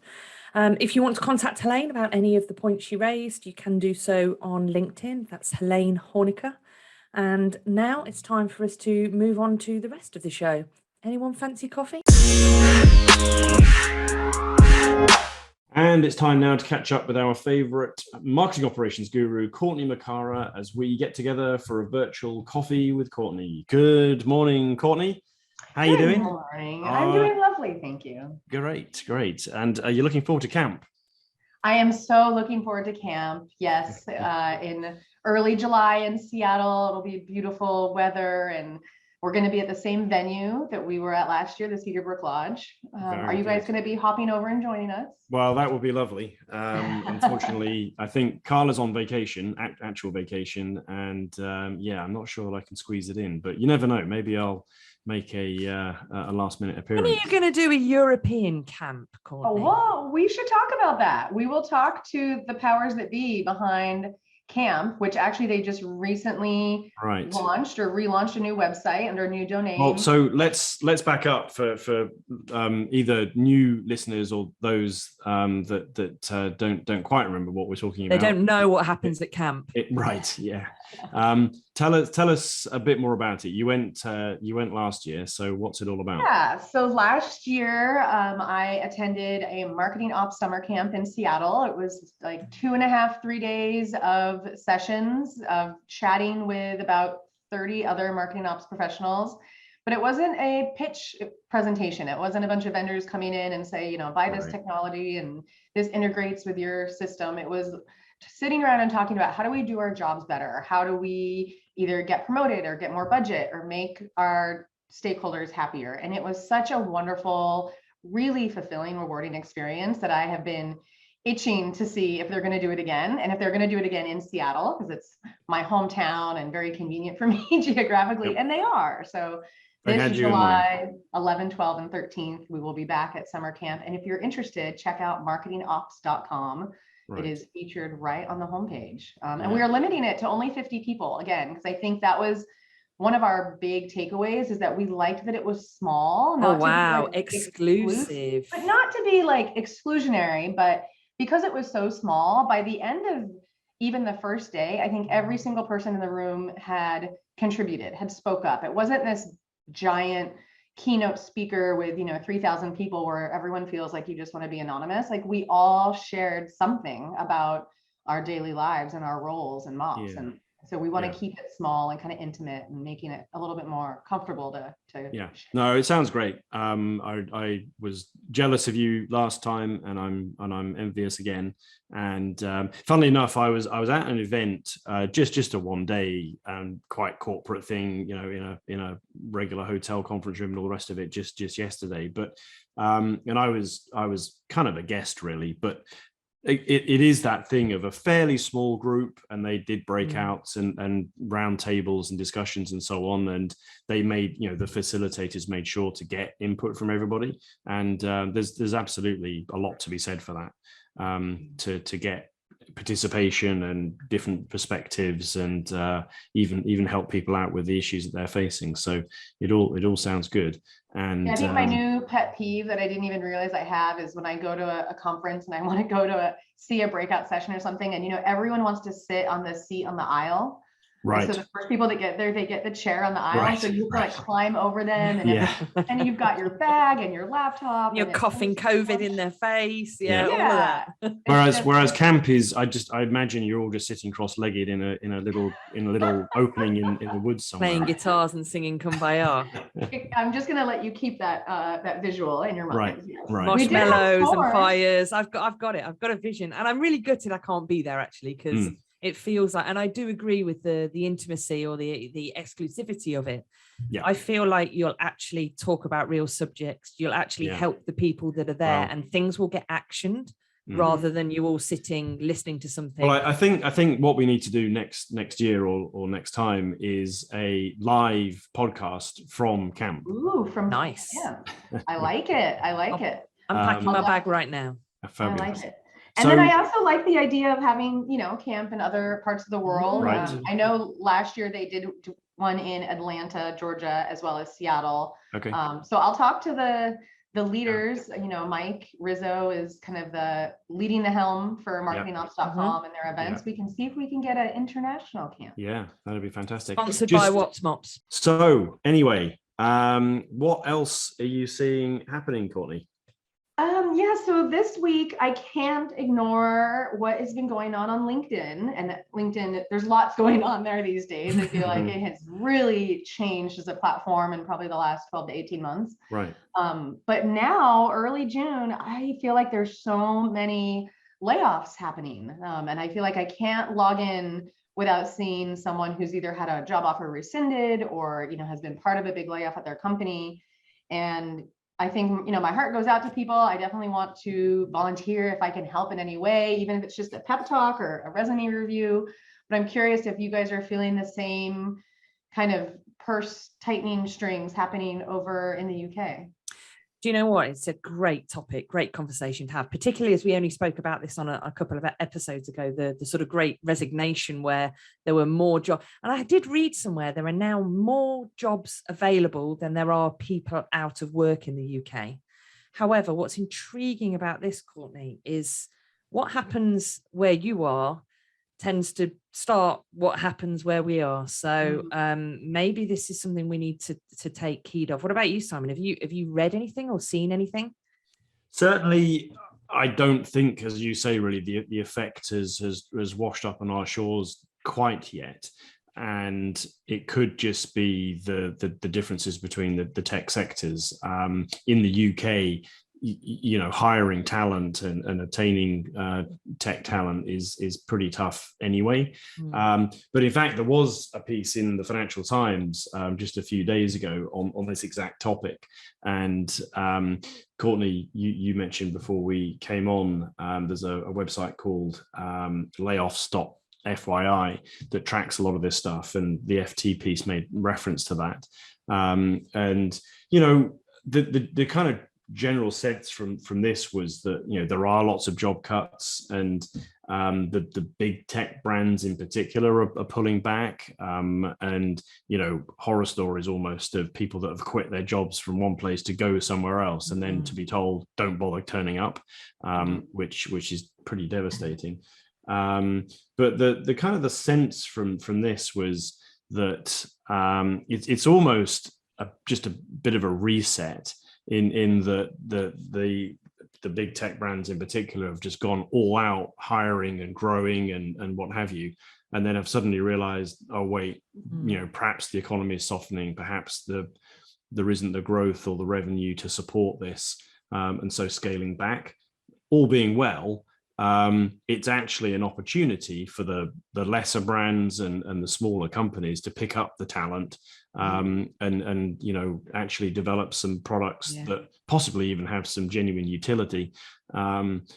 Speaker 1: If you want to contact Helene about any of the points she raised, you can do so on LinkedIn. That's Helene Horniker. And now it's time for us to move on to the rest of the show. Anyone fancy coffee?
Speaker 2: And it's time now to catch up with our favorite marketing operations guru, Courtney Makara, as we get together for a virtual coffee with Courtney. Good morning, Courtney. How are you doing?
Speaker 5: Good morning. I'm doing lovely, thank you.
Speaker 2: Great. And are you looking forward to camp?
Speaker 5: I am so looking forward to camp. Yes, in early July in Seattle, it'll be beautiful weather, and we're going to be at the same venue that we were at last year, the Cedarbrook Lodge. Are you guys going to be hopping over and joining us?
Speaker 2: Well, that would be lovely. Unfortunately, I think Karla's on vacation, actual vacation, and I'm not sure that I can squeeze it in. But you never know. Maybe I'll make a last-minute appearance.
Speaker 1: When are you going to do a European camp, Courtney?
Speaker 5: Oh, well, we should talk about that. We will talk to the powers that be behind camp, which actually they just recently launched or relaunched a new website under a new domain.
Speaker 2: Well, so let's back up for either new listeners or those that don't quite remember what we're talking about.
Speaker 1: They don't know what happens at camp.
Speaker 2: Yeah. Tell us a bit more about it. You went last year, so what's it all about?
Speaker 5: Yeah, so last year I attended a marketing ops summer camp in Seattle. It was like 2.5-3 days of sessions of chatting with about 30 other marketing ops professionals. But it wasn't a pitch presentation. It wasn't a bunch of vendors coming in and say, buy this technology and this integrates with your system. It was sitting around and talking about how do we do our jobs better? How do we either get promoted or get more budget or make our stakeholders happier? And it was such a wonderful, really fulfilling, rewarding experience that I have been itching to see if they're going to do it again. And if they're going to do it again in Seattle, because it's my hometown and very convenient for me geographically, and they are. So this July 11, 12, and 13th, we will be back at summer camp. And if you're interested, check out marketingops.com. It is featured right on the homepage. And we are limiting it to only 50 people, again, because I think that was one of our big takeaways, is that we liked that it was small.
Speaker 1: Not to be like exclusive.
Speaker 5: But not to be like exclusionary, but because it was so small, by the end of even the first day, I think every single person in the room had contributed, had spoke up. It wasn't this giant keynote speaker with 3,000 people where everyone feels like you just want to be anonymous. Like we all shared something about our daily lives and our roles and MOPs. And so we want to keep it small and kind of intimate and making it a little bit more comfortable to
Speaker 2: No, it sounds great. I was jealous of you last time, and I'm envious again. And funnily enough, I was at an event, just a one day quite corporate thing, in a regular hotel conference room and all the rest of it just yesterday. But and I was kind of a guest really, but it is that thing of a fairly small group, and they did breakouts and round tables and discussions and so on, and they made the facilitators made sure to get input from everybody, and there's absolutely a lot to be said for that, to get participation and different perspectives, and even help people out with the issues that they're facing. So it all sounds good. And
Speaker 5: I think my new pet peeve that I didn't even realize I have is when I go to a conference and I want to go to see a breakout session or something, and everyone wants to sit on the seat on the aisle.
Speaker 2: Right.
Speaker 5: So the first people that get there, they get the chair on the aisle.
Speaker 2: Right,
Speaker 5: So you can like
Speaker 2: right.
Speaker 5: climb over them, and,
Speaker 2: Yeah.
Speaker 5: and you've got your bag and your laptop.
Speaker 1: You're
Speaker 5: and it's
Speaker 1: coughing
Speaker 5: always-
Speaker 1: COVID in their face.
Speaker 2: Yeah.
Speaker 1: Yeah, all of that.
Speaker 5: It's
Speaker 2: Whereas
Speaker 5: just-
Speaker 2: camp is, I imagine you're all just sitting cross-legged in a little opening in the woods somewhere.
Speaker 1: Playing guitars and singing Kumbaya.
Speaker 5: I'm just gonna let you keep that that visual in your mind.
Speaker 2: Right,
Speaker 5: Yes.
Speaker 2: right.
Speaker 5: We did have
Speaker 1: Marshmallows and
Speaker 5: s'mores.
Speaker 1: fires. I've got it. I've got a vision, and I'm really gutted I can't be there actually, because it feels like, and I do agree with the intimacy or the exclusivity of it.
Speaker 2: Yeah.
Speaker 1: I feel like you'll actually talk about real subjects. You'll actually help the people that are there, and things will get actioned rather than you all sitting listening to something.
Speaker 2: Well, I think what we need to do next year or next time is a live podcast from camp.
Speaker 5: Ooh, from
Speaker 1: Nice.
Speaker 5: Yeah, I like it. I like it.
Speaker 1: I'm packing my bag right now.
Speaker 2: Fabulous.
Speaker 5: I like it. And then I also like the idea of having, camp in other parts of the world.
Speaker 2: Right.
Speaker 5: I know last year they did one in Atlanta, Georgia, as well as Seattle.
Speaker 2: Okay.
Speaker 5: So I'll talk to the leaders. Mike Rizzo is kind of leading the helm for marketingops.com and their events. We can see if we can get an international camp.
Speaker 2: Yeah, that'd be fantastic.
Speaker 1: Sponsored by MOps.
Speaker 2: So anyway, what else are you seeing happening, Courtney?
Speaker 5: So this week I can't ignore what has been going on LinkedIn. And LinkedIn, there's lots going on there these days. I feel like it has really changed as a platform in probably the last 12 to 18 months.
Speaker 2: Right.
Speaker 5: But now, early June, I feel like there's so many layoffs happening. And I feel like I can't log in without seeing someone who's either had a job offer rescinded or, has been part of a big layoff at their company. And I think, my heart goes out to people. I definitely want to volunteer if I can help in any way, even if it's just a pep talk or a resume review. But I'm curious if you guys are feeling the same kind of purse tightening strings happening over in the UK.
Speaker 1: Do you know what? It's a great topic, great conversation to have, particularly as we only spoke about this on a couple of episodes ago, the sort of great resignation where there were more jobs. And I did read somewhere there are now more jobs available than there are people out of work in the UK. However, what's intriguing about this, Courtney, is what happens where you are tends to start what happens where we are. So maybe this is something we need to take heed of. What about you, Simon? Have you read anything or seen anything?
Speaker 2: Certainly, I don't think, as you say, really the effect has washed up on our shores quite yet. And it could just be the differences between the tech sectors. In the UK, hiring talent and obtaining tech talent is pretty tough anyway. But in fact, there was a piece in the Financial Times just a few days ago on this exact topic. And Courtney, you mentioned before we came on, there's a website called Layoffs.FYI that tracks a lot of this stuff. And the FT piece made reference to that. And, the kind of general sense from this was that there are lots of job cuts, and the big tech brands in particular are pulling back, and horror stories almost of people that have quit their jobs from one place to go somewhere else, and then to be told don't bother turning up, which is pretty devastating. But the kind of the sense from this was that it's almost just a bit of a reset in the big tech brands in particular have just gone all out hiring and growing and what have you, and then have suddenly realized, oh wait, perhaps the economy is softening, perhaps there isn't the growth or the revenue to support this, and so scaling back. All being well, it's actually an opportunity for the lesser brands and the smaller companies to pick up the talent, and actually develop some products that possibly even have some genuine utility, and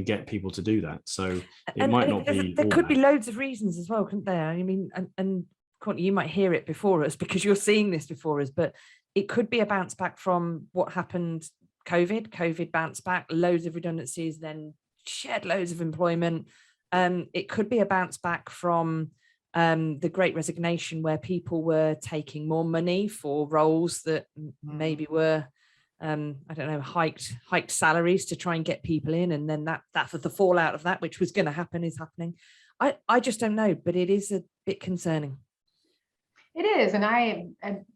Speaker 2: get people to do that. So it might not be.
Speaker 1: There could be loads of reasons as well, couldn't there? I mean, and Courtney, you might hear it before us because you're seeing this before us, but it could be a bounce back from what happened. COVID bounced back, loads of redundancies, then shed loads of employment. It could be a bounce back from the Great Resignation, where people were taking more money for roles that maybe were, hiked salaries to try and get people in, and then that the fallout of that, which was going to happen, is happening. I just don't know, but it is a bit concerning.
Speaker 5: It is, and I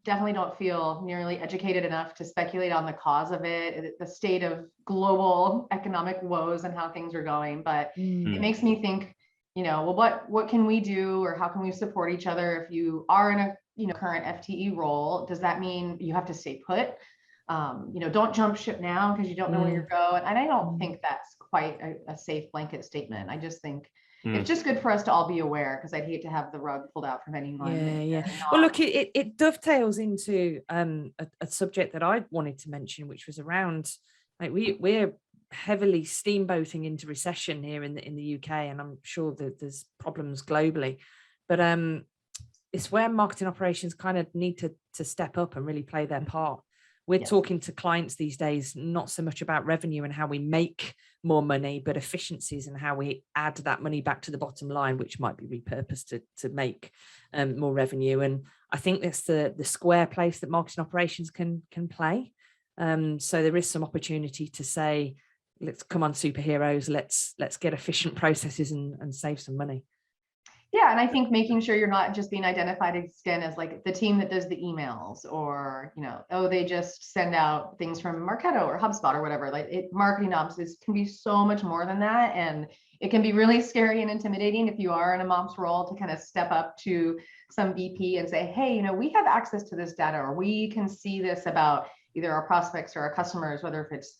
Speaker 5: definitely don't feel nearly educated enough to speculate on the cause of it, the state of global economic woes and how things are going. But it makes me think, well, what can we do, or how can we support each other? If you are in a current FTE role, does that mean you have to stay put? Don't jump ship now because you don't know where you're going. And I don't think that's quite a safe blanket statement. I just think it's just good for us to all be aware, because I'd hate to have the rug pulled out from anyone.
Speaker 1: Yeah. Well, look, it dovetails into a subject that I wanted to mention, which was around, like, we're heavily steamboating into recession here in the UK, and I'm sure that there's problems globally, but it's where marketing operations kind of need to step up and really play their part. We're talking to clients these days, not so much about revenue and how we make more money, but efficiencies and how we add that money back to the bottom line, which might be repurposed to make more revenue. And I think that's the square place that marketing operations can play. So there is some opportunity to say, let's come on, superheroes, let's get efficient processes and save some money.
Speaker 5: Yeah, and I think making sure you're not just being identified again as like the team that does the emails, or they just send out things from Marketo or HubSpot or whatever. Like marketing ops can be so much more than that, and it can be really scary and intimidating if you are in a MOPS role to kind of step up to some VP and say, hey, we have access to this data, or we can see this about either our prospects or our customers, whether if it's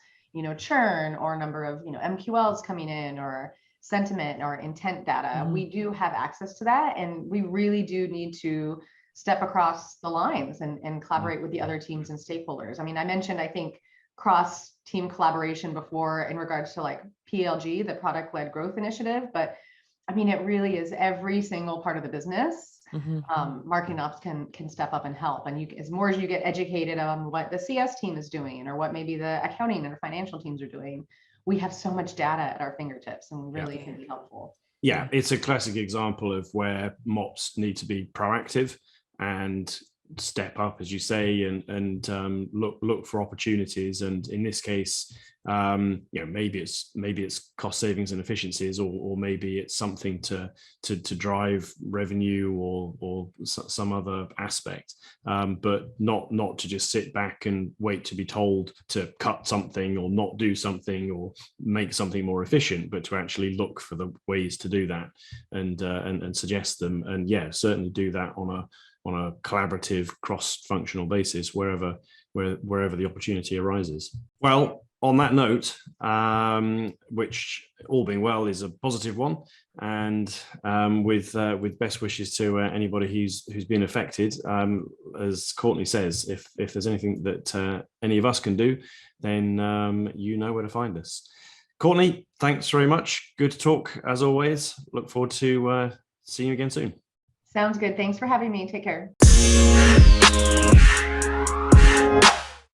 Speaker 5: churn or number of MQLs coming in, or sentiment or intent data. We do have access to that, and we really do need to step across the lines and collaborate with the other teams and stakeholders. I mean, I mentioned, I think, cross team collaboration before in regards to like PLG, the product-led growth initiative, but I mean, it really is every single part of the business. Marketing ops can step up and help, and as more as you get educated on what the CS team is doing, or what maybe the accounting and financial teams are doing, we have so much data at our fingertips, and really can be helpful.
Speaker 2: Yeah, it's a classic example of where MOPS need to be proactive and step up, as you say, and look for opportunities. And in this case, maybe it's cost savings and efficiencies, or maybe it's something to drive revenue or some other aspect, but not to just sit back and wait to be told to cut something or not do something or make something more efficient, but to actually look for the ways to do that and suggest them, and certainly do that on a collaborative, cross-functional basis wherever the opportunity arises. Well, on that note, which all being well is a positive one, and with best wishes to anybody who's been affected, as Courtney says, if there's anything that any of us can do, then you know where to find us. Courtney, thanks very much. Good to talk as always. Look forward to seeing you again soon.
Speaker 5: Sounds good. Thanks for having me. Take care.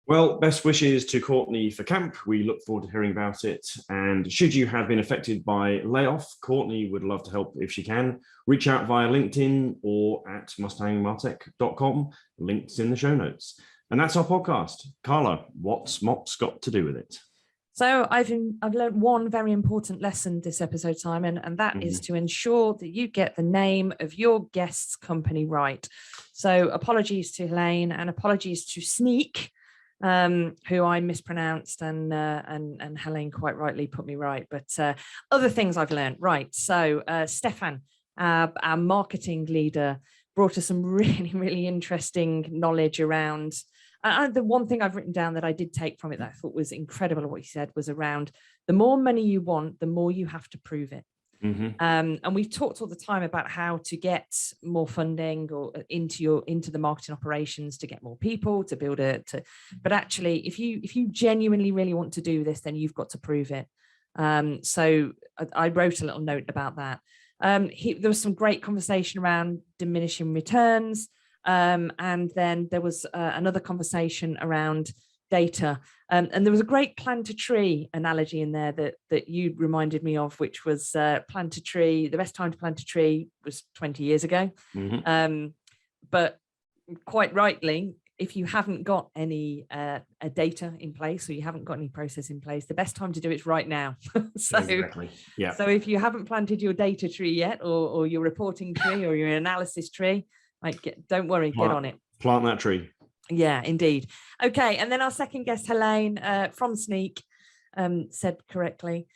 Speaker 2: Well, best wishes to Courtney for camp. We look forward to hearing about it. And should you have been affected by layoff, Courtney would love to help if she can. Reach out via LinkedIn or at mustangmartech.com. Links in the show notes. And that's our podcast. Karla, what's MOPS got to do with it?
Speaker 1: So I've learned one very important lesson this episode, Simon, and that is to ensure that you get the name of your guest's company right. So apologies to Helene and apologies to Sneak, who I mispronounced, and Helene quite rightly put me right. But other things I've learned, right? So Steffen, our marketing leader, brought us some really, really interesting knowledge around. The one thing I've written down that I did take from it that I thought was incredible, what he said, was around the more money you want, the more you have to prove it. And we've talked all the time about how to get more funding or into the marketing operations, to get more people, to build but actually, if you genuinely really want to do this, then you've got to prove it. So I wrote a little note about that. There was some great conversation around diminishing returns. And then there was another conversation around data. And there was a great plant a tree analogy in there that you reminded me of, which was plant a tree. The best time to plant a tree was 20 years ago. But quite rightly, if you haven't got any data in place, or you haven't got any process in place, the best time to do it is right now. So,
Speaker 2: exactly. Yeah.
Speaker 1: So if you haven't planted your data tree yet, or your reporting tree, or your analysis tree, don't worry, get on it.
Speaker 2: Plant that tree.
Speaker 1: Yeah, indeed. Okay, and then our second guest, Helene from Sneak, said correctly.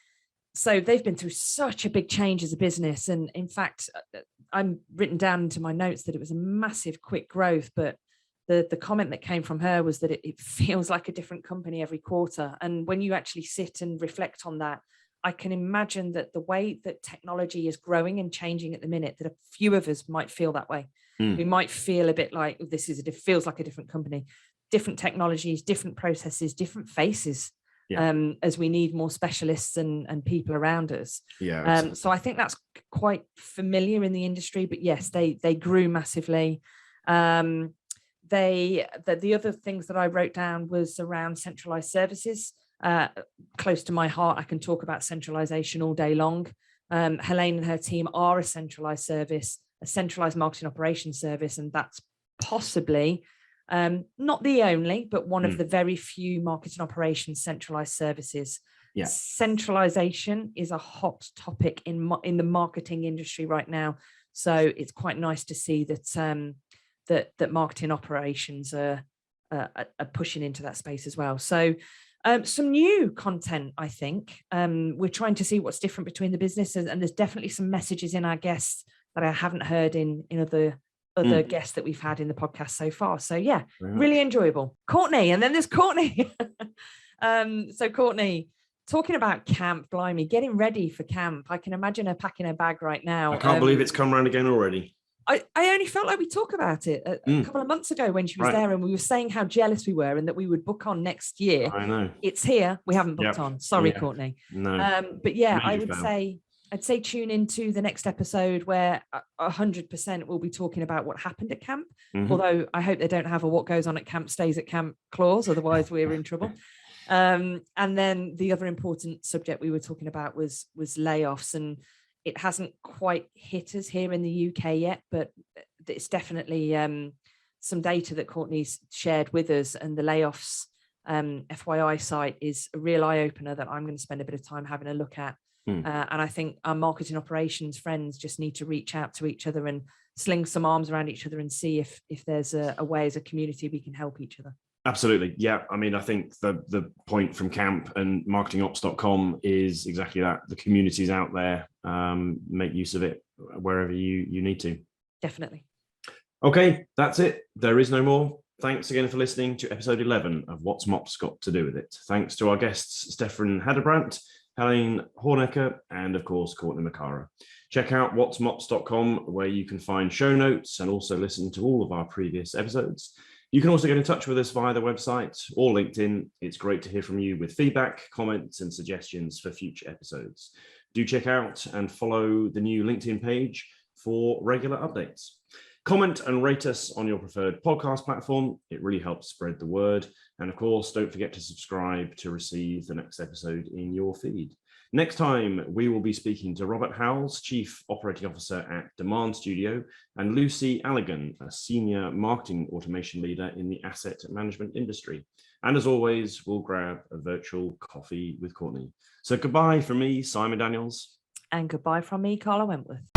Speaker 1: So they've been through such a big change as a business, and in fact, I'm written down into my notes that it was a massive, quick growth. But the comment that came from her was that it feels like a different company every quarter. And when you actually sit and reflect on that, I can imagine that the way that technology is growing and changing at the minute, that a few of us might feel that way. We might feel a bit like it feels like a different company, different technologies, different processes, different faces. As we need more specialists and people around us. So I think that's quite familiar in the industry, but yes, they grew massively. The other things that I wrote down was around centralized services, close to my heart. I can talk about centralization all day long. Helene and her team are a centralized service, a centralized marketing operations service, and that's possibly not the only, but one of the very few marketing operations centralized services. Centralization is a hot topic in the marketing industry right now. So it's quite nice to see that that marketing operations are pushing into that space as well. So some new content, I think. We're trying to see what's different between the businesses, and there's definitely some messages in our guests that I haven't heard in other guests that we've had in the podcast so far. So yeah, really enjoyable. Courtney, and then there's Courtney. So Courtney, talking about camp, blimey, getting ready for camp. I can imagine her packing her bag right now.
Speaker 2: I can't believe it's come around again already.
Speaker 1: I only felt like we talked about it a couple of months ago when she was there, and we were saying how jealous we were and that we would book on next year.
Speaker 2: I know.
Speaker 1: It's here. We haven't booked on. Sorry, Courtney.
Speaker 2: No.
Speaker 1: But yeah, I'd say tune into the next episode where 100% we'll be talking about what happened at camp. Although I hope they don't have a what goes on at camp stays at camp clause, otherwise we're in trouble. And then the other important subject we were talking about was layoffs, and it hasn't quite hit us here in the UK yet, but it's definitely some data that Courtney's shared with us, and the layoffs FYI site is a real eye-opener that I'm going to spend a bit of time having a look at. And I think our marketing operations friends just need to reach out to each other and sling some arms around each other and see if there's a way as a community we can help each other.
Speaker 2: Absolutely. Yeah. I mean, I think the point from camp and marketingops.com is exactly that. The community's out there. Make use of it wherever you need to.
Speaker 1: Definitely.
Speaker 2: Okay, that's it. There is no more. Thanks again for listening to episode 11 of What's MOPS Got to Do With It. Thanks to our guests, Steffen Hedebrandt, Helene Hornecker, and of course, Courtney Makara. Check out whatsmops.com, where you can find show notes and also listen to all of our previous episodes. You can also get in touch with us via the website or LinkedIn. It's great to hear from you with feedback, comments, and suggestions for future episodes. Do check out and follow the new LinkedIn page for regular updates. Comment and rate us on your preferred podcast platform. It really helps spread the word. And of course, don't forget to subscribe to receive the next episode in your feed. Next time, we will be speaking to Robert Howells, Chief Operating Officer at Demand Studio, and Lucy Allegan, a Senior Marketing Automation Leader in the asset management industry. And as always, we'll grab a virtual coffee with Courtney. So goodbye from me, Simon Daniels.
Speaker 1: And goodbye from me, Karla Wentworth.